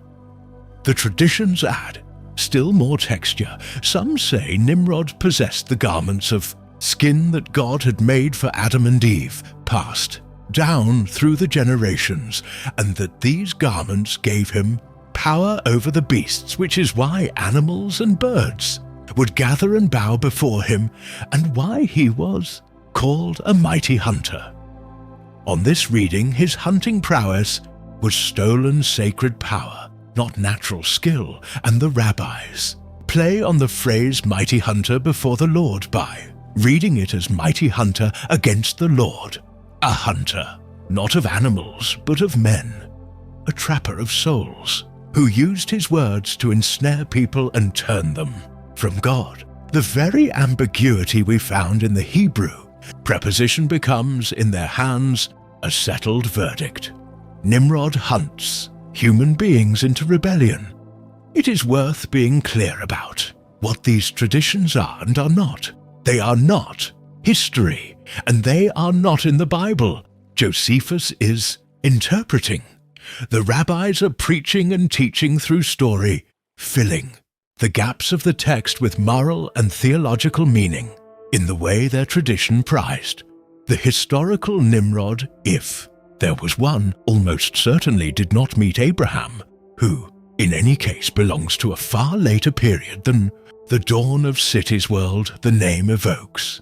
The traditions add still more texture. Some say Nimrod possessed the garments of skin that God had made for Adam and Eve, passed down through the generations, and that these garments gave him power over the beasts, which is why animals and birds would gather and bow before him, and why he was called a mighty hunter. On this reading, his hunting prowess was stolen sacred power, not natural skill, and the rabbis play on the phrase mighty hunter before the Lord by reading it as mighty hunter against the Lord, a hunter, not of animals, but of men, a trapper of souls, who used his words to ensnare people and turn them from God. The very ambiguity we found in the Hebrew preposition becomes, in their hands, a settled verdict. Nimrod hunts human beings into rebellion. It is worth being clear about what these traditions are and are not. They are not history, and they are not in the Bible. Josephus is interpreting. The rabbis are preaching and teaching through story, filling the gaps of the text with moral and theological meaning in the way their tradition prized. The historical Nimrod, if there was one, almost certainly did not meet Abraham, who, in any case, belongs to a far later period than the dawn of cities world the name evokes.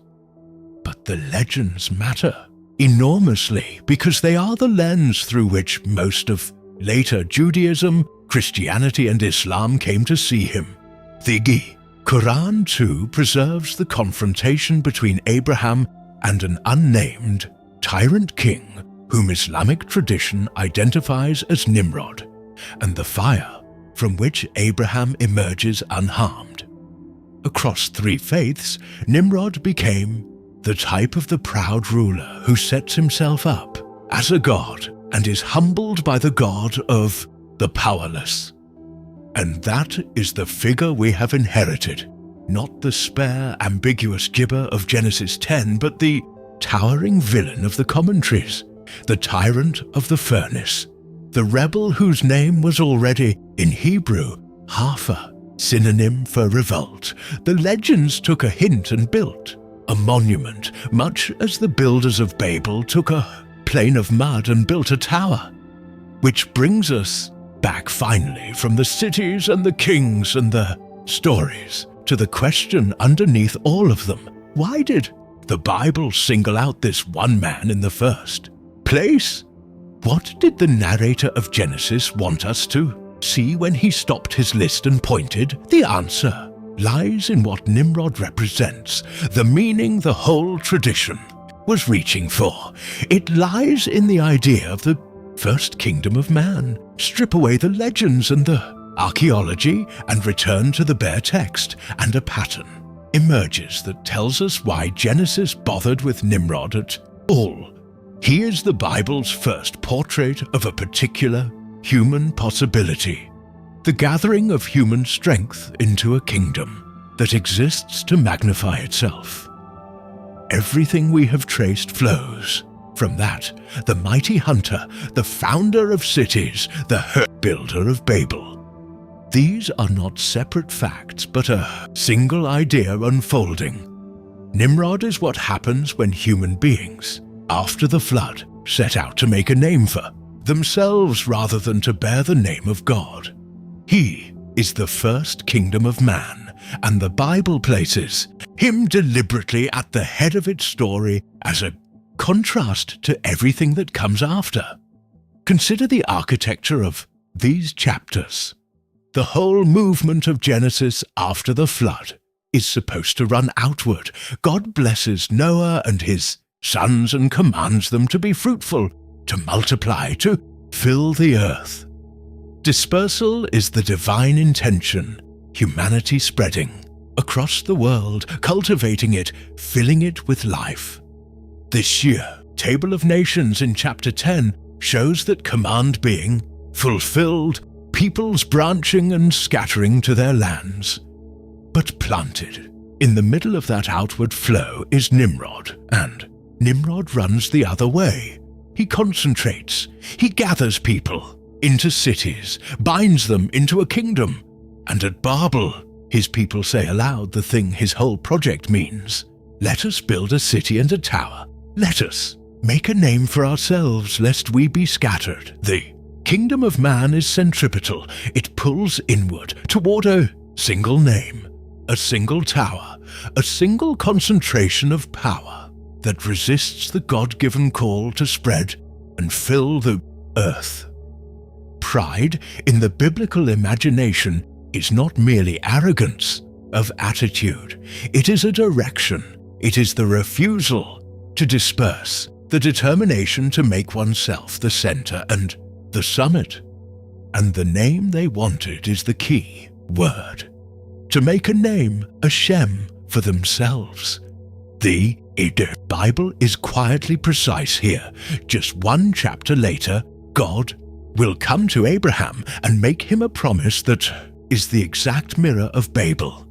But the legends matter enormously because they are the lens through which most of later Judaism, Christianity and Islam came to see him. The Quran too preserves the confrontation between Abraham and an unnamed tyrant king whom Islamic tradition identifies as Nimrod, and the fire from which Abraham emerges unharmed. Across three faiths, Nimrod became the type of the proud ruler who sets himself up as a god and is humbled by the God of the powerless. And that is the figure we have inherited, not the spare, ambiguous gibber of Genesis 10, but the towering villain of the commentaries, the tyrant of the furnace, the rebel whose name was already, in Hebrew, Hafa, synonym for revolt. The legends took a hint and built a monument, much as the builders of Babel took a plain of mud and built a tower. Which brings us back finally from the cities and the kings and the stories to the question underneath all of them. Why did the Bible single out this one man in the first place? What did the narrator of Genesis want us to see when he stopped his list and pointed? The answer lies in what Nimrod represents, the meaning the whole tradition was reaching for. It lies in the idea of the first kingdom of man. Strip away the legends and the archaeology and return to the bare text, and a pattern emerges that tells us why Genesis bothered with Nimrod at all. He is the Bible's first portrait of a particular human possibility, the gathering of human strength into a kingdom that exists to magnify itself. Everything we have traced flows from that, the mighty hunter, the founder of cities, the builder of Babel. These are not separate facts, but a single idea unfolding. Nimrod is what happens when human beings, after the flood, set out to make a name for themselves rather than to bear the name of God. He is the first kingdom of man, and the Bible places him deliberately at the head of its story as a contrast to everything that comes after. Consider the architecture of these chapters. The whole movement of Genesis after the flood is supposed to run outward. God blesses Noah and his sons and commands them to be fruitful, to multiply, to fill the earth. Dispersal is the divine intention, humanity spreading across the world, cultivating it, filling it with life. This year, Table of Nations in chapter 10 shows that command being fulfilled, peoples branching and scattering to their lands. But planted in the middle of that outward flow is Nimrod, and Nimrod runs the other way. He concentrates, he gathers people into cities, binds them into a kingdom, and at Babel, his people say aloud the thing his whole project means. Let us build a city and a tower. Let us make a name for ourselves, lest we be scattered. The kingdom of man is centripetal. It pulls inward toward a single name, a single tower, a single concentration of power that resists the God-given call to spread and fill the earth. Pride in the biblical imagination is not merely arrogance of attitude. It is a direction. It is the refusal to disperse, the determination to make oneself the center and the summit. And the name they wanted is the key word. To make a name, a Shem, for themselves. The Bible is quietly precise here. Just one chapter later, God will come to Abraham and make him a promise that is the exact mirror of Babel.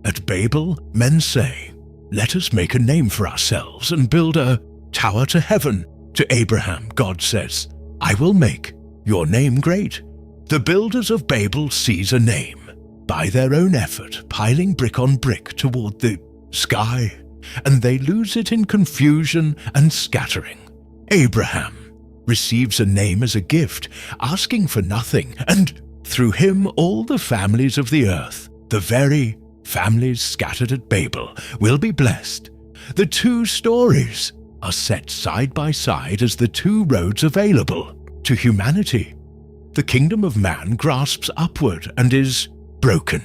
At Babel, men say, "Let us make a name for ourselves and build a tower to heaven." To Abraham, God says, "I will make your name great." The builders of Babel seize a name by their own effort, piling brick on brick toward the sky, and they lose it in confusion and scattering. Abraham receives a name as a gift, asking for nothing, and through him all the families of the earth, the very families scattered at Babel, will be blessed. The two stories are set side by side as the two roads available to humanity. The kingdom of man grasps upward and is broken.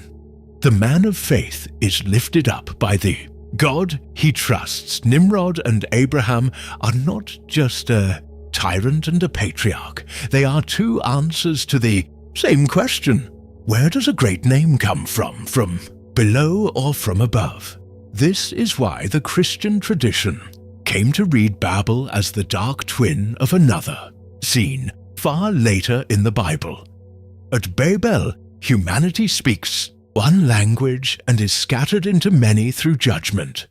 The man of faith is lifted up by the God he trusts. Nimrod and Abraham are not just a tyrant and a patriarch. They are two answers to the same question. Where does a great name come from? From below or from above? This is why the Christian tradition came to read Babel as the dark twin of another, seen far later in the Bible. At Babel, humanity speaks one language and is scattered into many through judgment.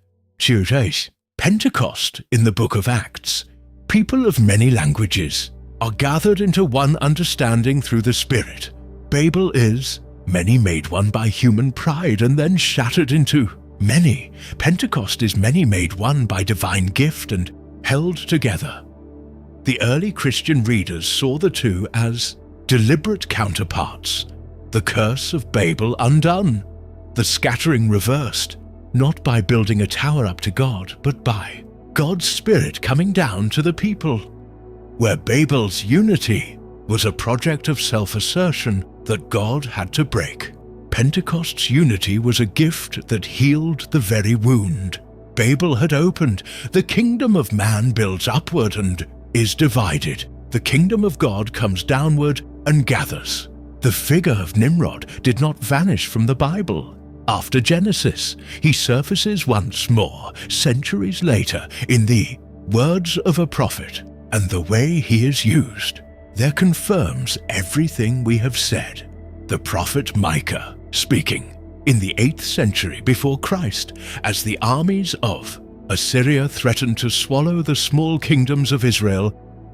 Pentecost in the book of Acts. People of many languages are gathered into one understanding through the Spirit. Babel is many made one by human pride and then shattered into many. Pentecost is many made one by divine gift and held together. The early Christian readers saw the two as deliberate counterparts, the curse of Babel undone, the scattering reversed, not by building a tower up to God, but by God's Spirit coming down to the people. Where Babel's unity was a project of self-assertion that God had to break, Pentecost's unity was a gift that healed the very wound Babel had opened. The kingdom of man builds upward and is divided. The kingdom of God comes downward and gathers. The figure of Nimrod did not vanish from the Bible. After Genesis, he surfaces once more, centuries later, in the words of a prophet, and the way he is used there confirms everything we have said. The prophet Micah, speaking in the 8th century before Christ, as the armies of Assyria threatened to swallow the small kingdoms of Israel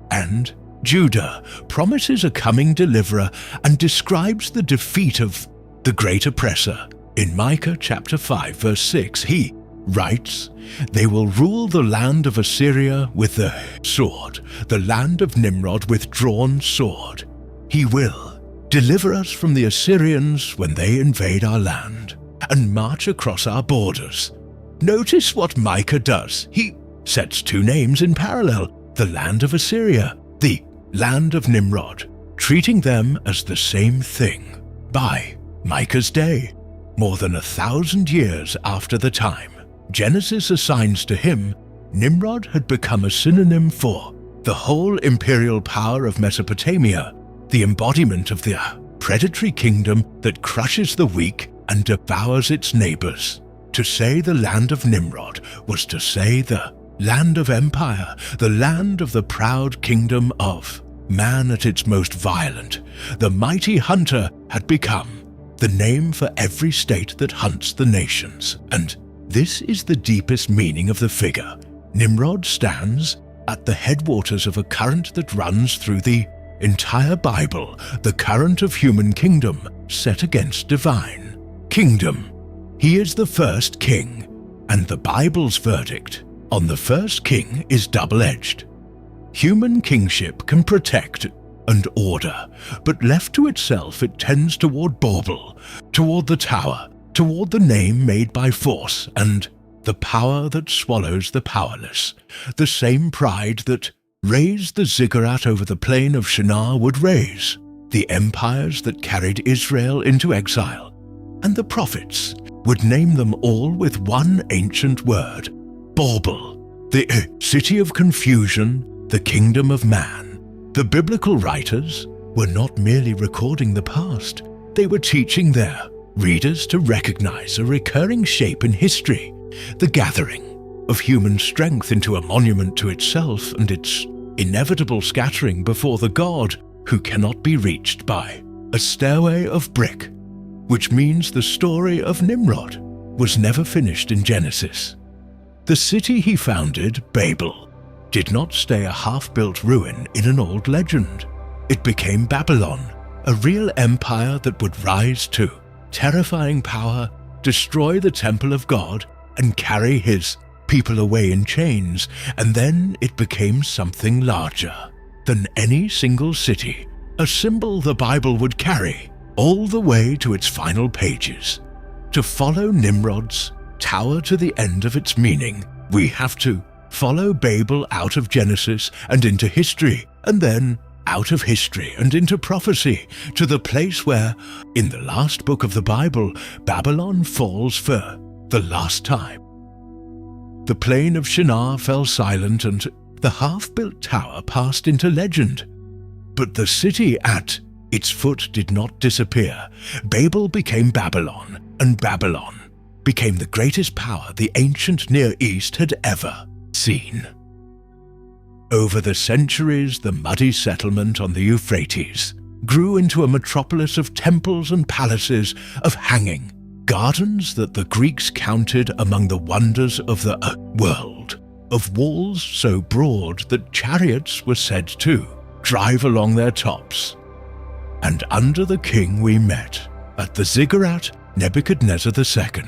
and Judah, promises a coming deliverer and describes the defeat of the great oppressor. In Micah chapter 5 verse 6, he writes, "They will rule the land of Assyria with the sword, the land of Nimrod with drawn sword. He will deliver us from the Assyrians when they invade our land and march across our borders." Notice what Micah does. He sets two names in parallel, the land of Assyria, the land of Nimrod, treating them as the same thing. By Micah's day, more than 1,000 years after the time Genesis assigns to him, Nimrod had become a synonym for the whole imperial power of Mesopotamia, the embodiment of the predatory kingdom that crushes the weak and devours its neighbors. To say the land of Nimrod was to say the land of empire, the land of the proud kingdom of man at its most violent. The mighty hunter had become the name for every state that hunts the nations. And this is the deepest meaning of the figure. Nimrod stands at the headwaters of a current that runs through the entire Bible, the current of human kingdom set against divine kingdom. He is the first king, and the Bible's verdict on the first king is double-edged. Human kingship can protect and order, but left to itself it tends toward Babel, toward the tower, toward the name made by force and the power that swallows the powerless. The same pride that raised the ziggurat over the plain of Shinar would raise the empires that carried Israel into exile, and the prophets would name them all with one ancient word, Babel, the city of confusion, the kingdom of man. The biblical writers were not merely recording the past, they were teaching their readers to recognize a recurring shape in history, the gathering of human strength into a monument to itself and its inevitable scattering before the God who cannot be reached by a stairway of brick, which means the story of Nimrod was never finished in Genesis. The city he founded, Babel, did not stay a half-built ruin in an old legend. It became Babylon, a real empire that would rise to terrifying power, destroy the temple of God, and carry his people away in chains, and then it became something larger than any single city, a symbol the Bible would carry all the way to its final pages. To follow Nimrod's tower to the end of its meaning, we have to follow Babel out of Genesis and into history, and then out of history and into prophecy, to the place where, in the last book of the Bible, Babylon falls for the last time. The plain of Shinar fell silent and the half-built tower passed into legend. But the city at its foot did not disappear. Babel became Babylon, and Babylon became the greatest power the ancient Near East had ever seen. Over the centuries, the muddy settlement on the Euphrates grew into a metropolis of temples and palaces, of hanging gardens that the Greeks counted among the wonders of the world, of walls so broad that chariots were said to drive along their tops. And under the king we met, at the ziggurat Nebuchadnezzar II,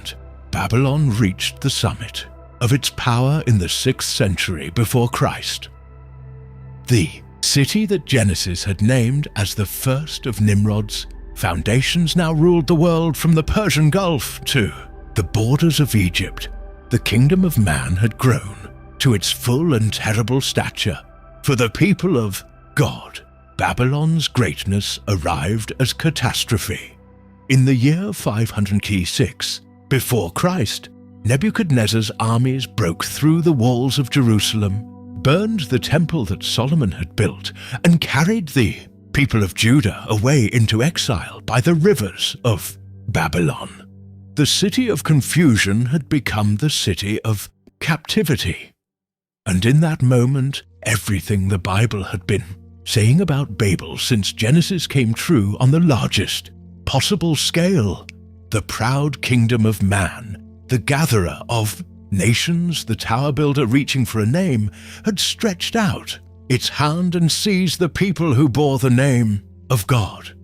Babylon reached the summit of its power in the 6th century before Christ. The city that Genesis had named as the first of Nimrod's foundations now ruled the world from the Persian Gulf to the borders of Egypt. The kingdom of man had grown to its full and terrible stature. For the people of God, Babylon's greatness arrived as catastrophe. In the year 506 before Christ, Nebuchadnezzar's armies broke through the walls of Jerusalem, burned the temple that Solomon had built, and carried the people of Judah away into exile by the rivers of Babylon. The city of confusion had become the city of captivity. And in that moment, everything the Bible had been saying about Babel since Genesis came true on the largest possible scale. The proud kingdom of man, the gatherer of nations, the tower builder reaching for a name, had stretched out its hand and seized the people who bore the name of God.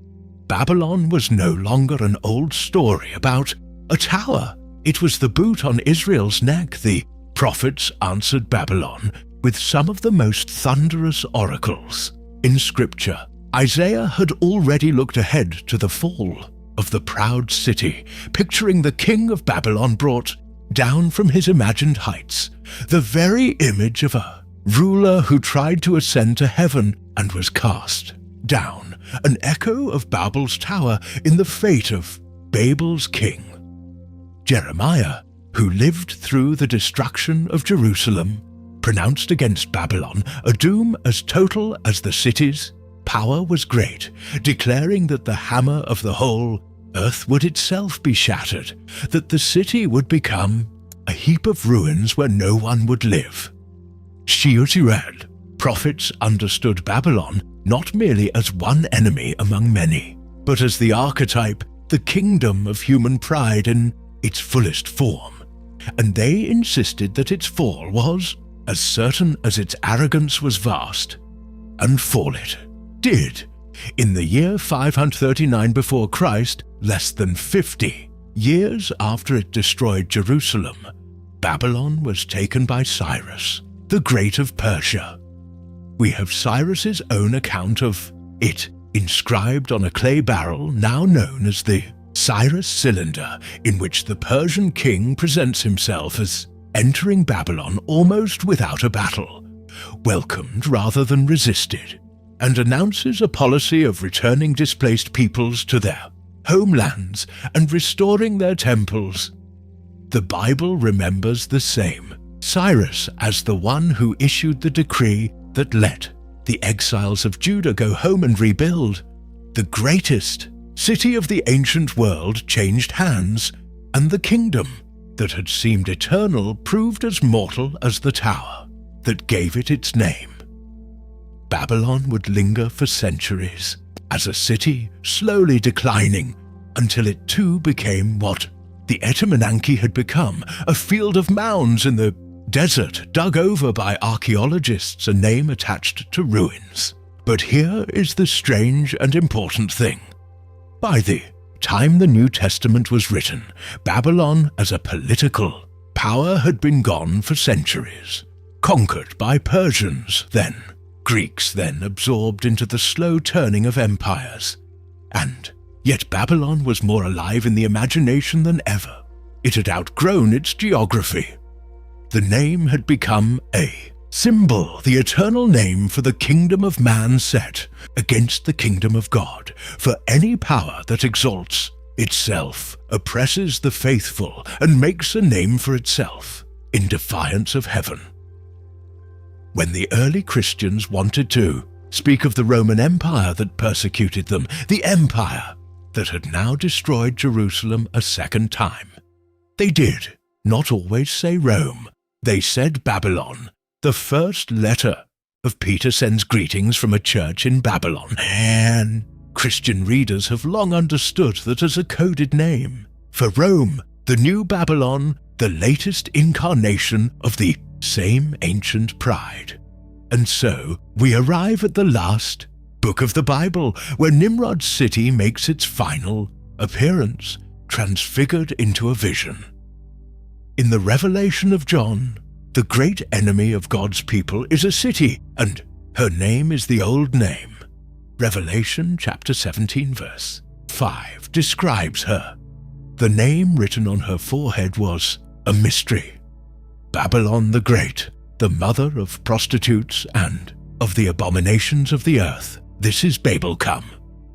Babylon was no longer an old story about a tower. It was the boot on Israel's neck. The prophets answered Babylon with some of the most thunderous oracles in Scripture. Isaiah had already looked ahead to the fall of the proud city, picturing the king of Babylon brought down from his imagined heights, the very image of a ruler who tried to ascend to heaven and was cast down, an echo of Babel's tower in the fate of Babel's king. Jeremiah, who lived through the destruction of Jerusalem, pronounced against Babylon a doom as total as the city's power was great, declaring that the hammer of the whole earth would itself be shattered, that the city would become a heap of ruins where no one would live. Shear-Zired prophets understood Babylon not merely as one enemy among many, but as the archetype, the kingdom of human pride in its fullest form, and they insisted that its fall was as certain as its arrogance was vast. And fall it did. In the year 539 before Christ, less than 50 years after it destroyed Jerusalem, Babylon was taken by Cyrus, the Great of Persia. We have Cyrus's own account of it inscribed on a clay barrel now known as the Cyrus cylinder, in which the Persian king presents himself as entering Babylon almost without a battle, welcomed rather than resisted, and announces a policy of returning displaced peoples to their homelands and restoring their temples. The Bible remembers the same Cyrus as the one who issued the decree that let the exiles of Judah go home and rebuild. The greatest city of the ancient world changed hands, and the kingdom that had seemed eternal proved as mortal as the tower that gave it its name. Babylon would linger for centuries as a city slowly declining until it too became what the Etemenanki had become, a field of mounds in the desert dug over by archaeologists, a name attached to ruins. But here is the strange and important thing. By the time the New Testament was written, Babylon as a political power had been gone for centuries, conquered by Persians then, Greeks then absorbed into the slow turning of empires. And yet Babylon was more alive in the imagination than ever. It had outgrown its geography. The name had become a symbol, the eternal name for the kingdom of man set against the kingdom of God, for any power that exalts itself, oppresses the faithful, and makes a name for itself in defiance of heaven. When the early Christians wanted to speak of the Roman Empire that persecuted them, the empire that had now destroyed Jerusalem a second time, they did not always say Rome. They said Babylon. The first letter of Peter sends greetings from a church in Babylon, and Christian readers have long understood that as a coded name for Rome, the new Babylon, the latest incarnation of the same ancient pride. And so we arrive at the last book of the Bible, where Nimrod's city makes its final appearance, transfigured into a vision. In the Revelation of John, the great enemy of God's people is a city, and Her name is the old name. Revelation chapter 17 verse 5 describes her. The name written on her forehead was a mystery. Babylon the Great, the mother of prostitutes and of the abominations of the earth. This is Babel come.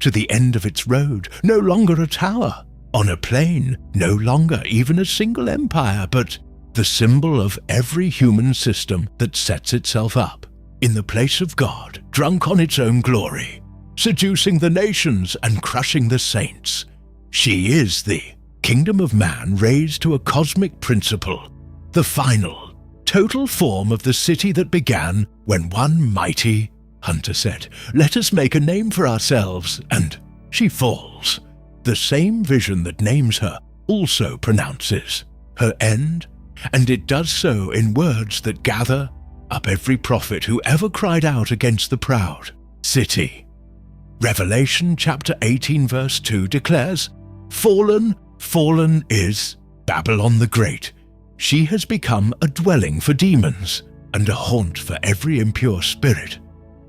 To the end of its road, no longer a tower. On a plain, no longer even a single empire, but the symbol of every human system that sets itself up in the place of God, drunk on its own glory, seducing the nations and crushing the saints. She is the kingdom of man raised to a cosmic principle, the final, total form of the city that began when one mighty hunter said, "Let us make a name for ourselves," and she falls. The same vision that names her also pronounces her end, and it does so in words that gather up every prophet who ever cried out against the proud city. Revelation chapter 18 verse 2 declares, "Fallen, fallen is Babylon the Great. She has become a dwelling for demons and a haunt for every impure spirit,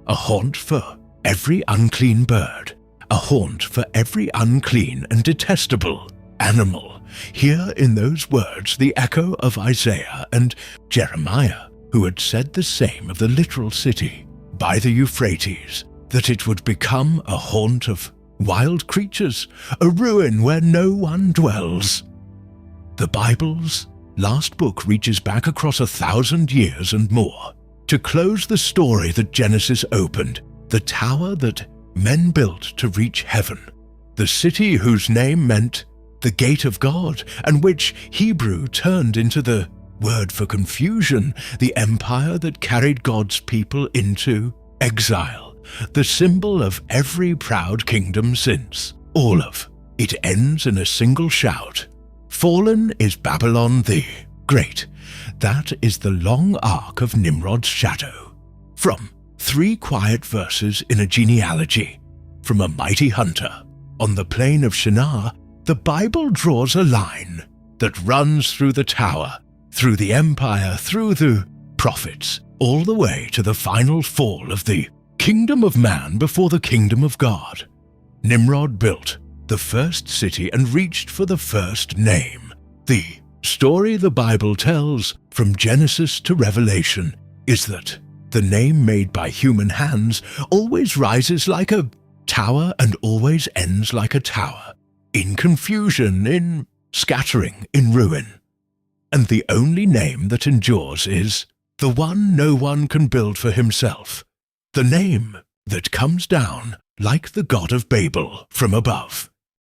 a haunt for every unclean bird, a haunt for every unclean and detestable animal." Here in those words the echo of Isaiah and Jeremiah, who had said the same of the literal city by the Euphrates, that it would become a haunt of wild creatures, a ruin where no one dwells. The Bible's last book reaches back across 1,000 years and more to close the story that Genesis opened, the tower that men built to reach heaven, the city whose name meant the gate of God, and which Hebrew turned into the word for confusion, the empire that carried God's people into exile, the symbol of every proud kingdom since. All of it ends in a single shout. Fallen is Babylon the Great. That is the long arc of Nimrod's shadow. From 3 quiet verses in a genealogy, from a mighty hunter on the plain of Shinar, the Bible draws a line that runs through the tower, through the empire, through the prophets, all the way to the final fall of the kingdom of man before the kingdom of God. Nimrod built the first city and reached for the first name. The story the Bible tells from Genesis to Revelation is that the name made by human hands always rises like a tower and always ends like a tower, in confusion, in scattering, in ruin. And the only name that endures is the one no one can build for himself, the name that comes down like the god of Babel from above.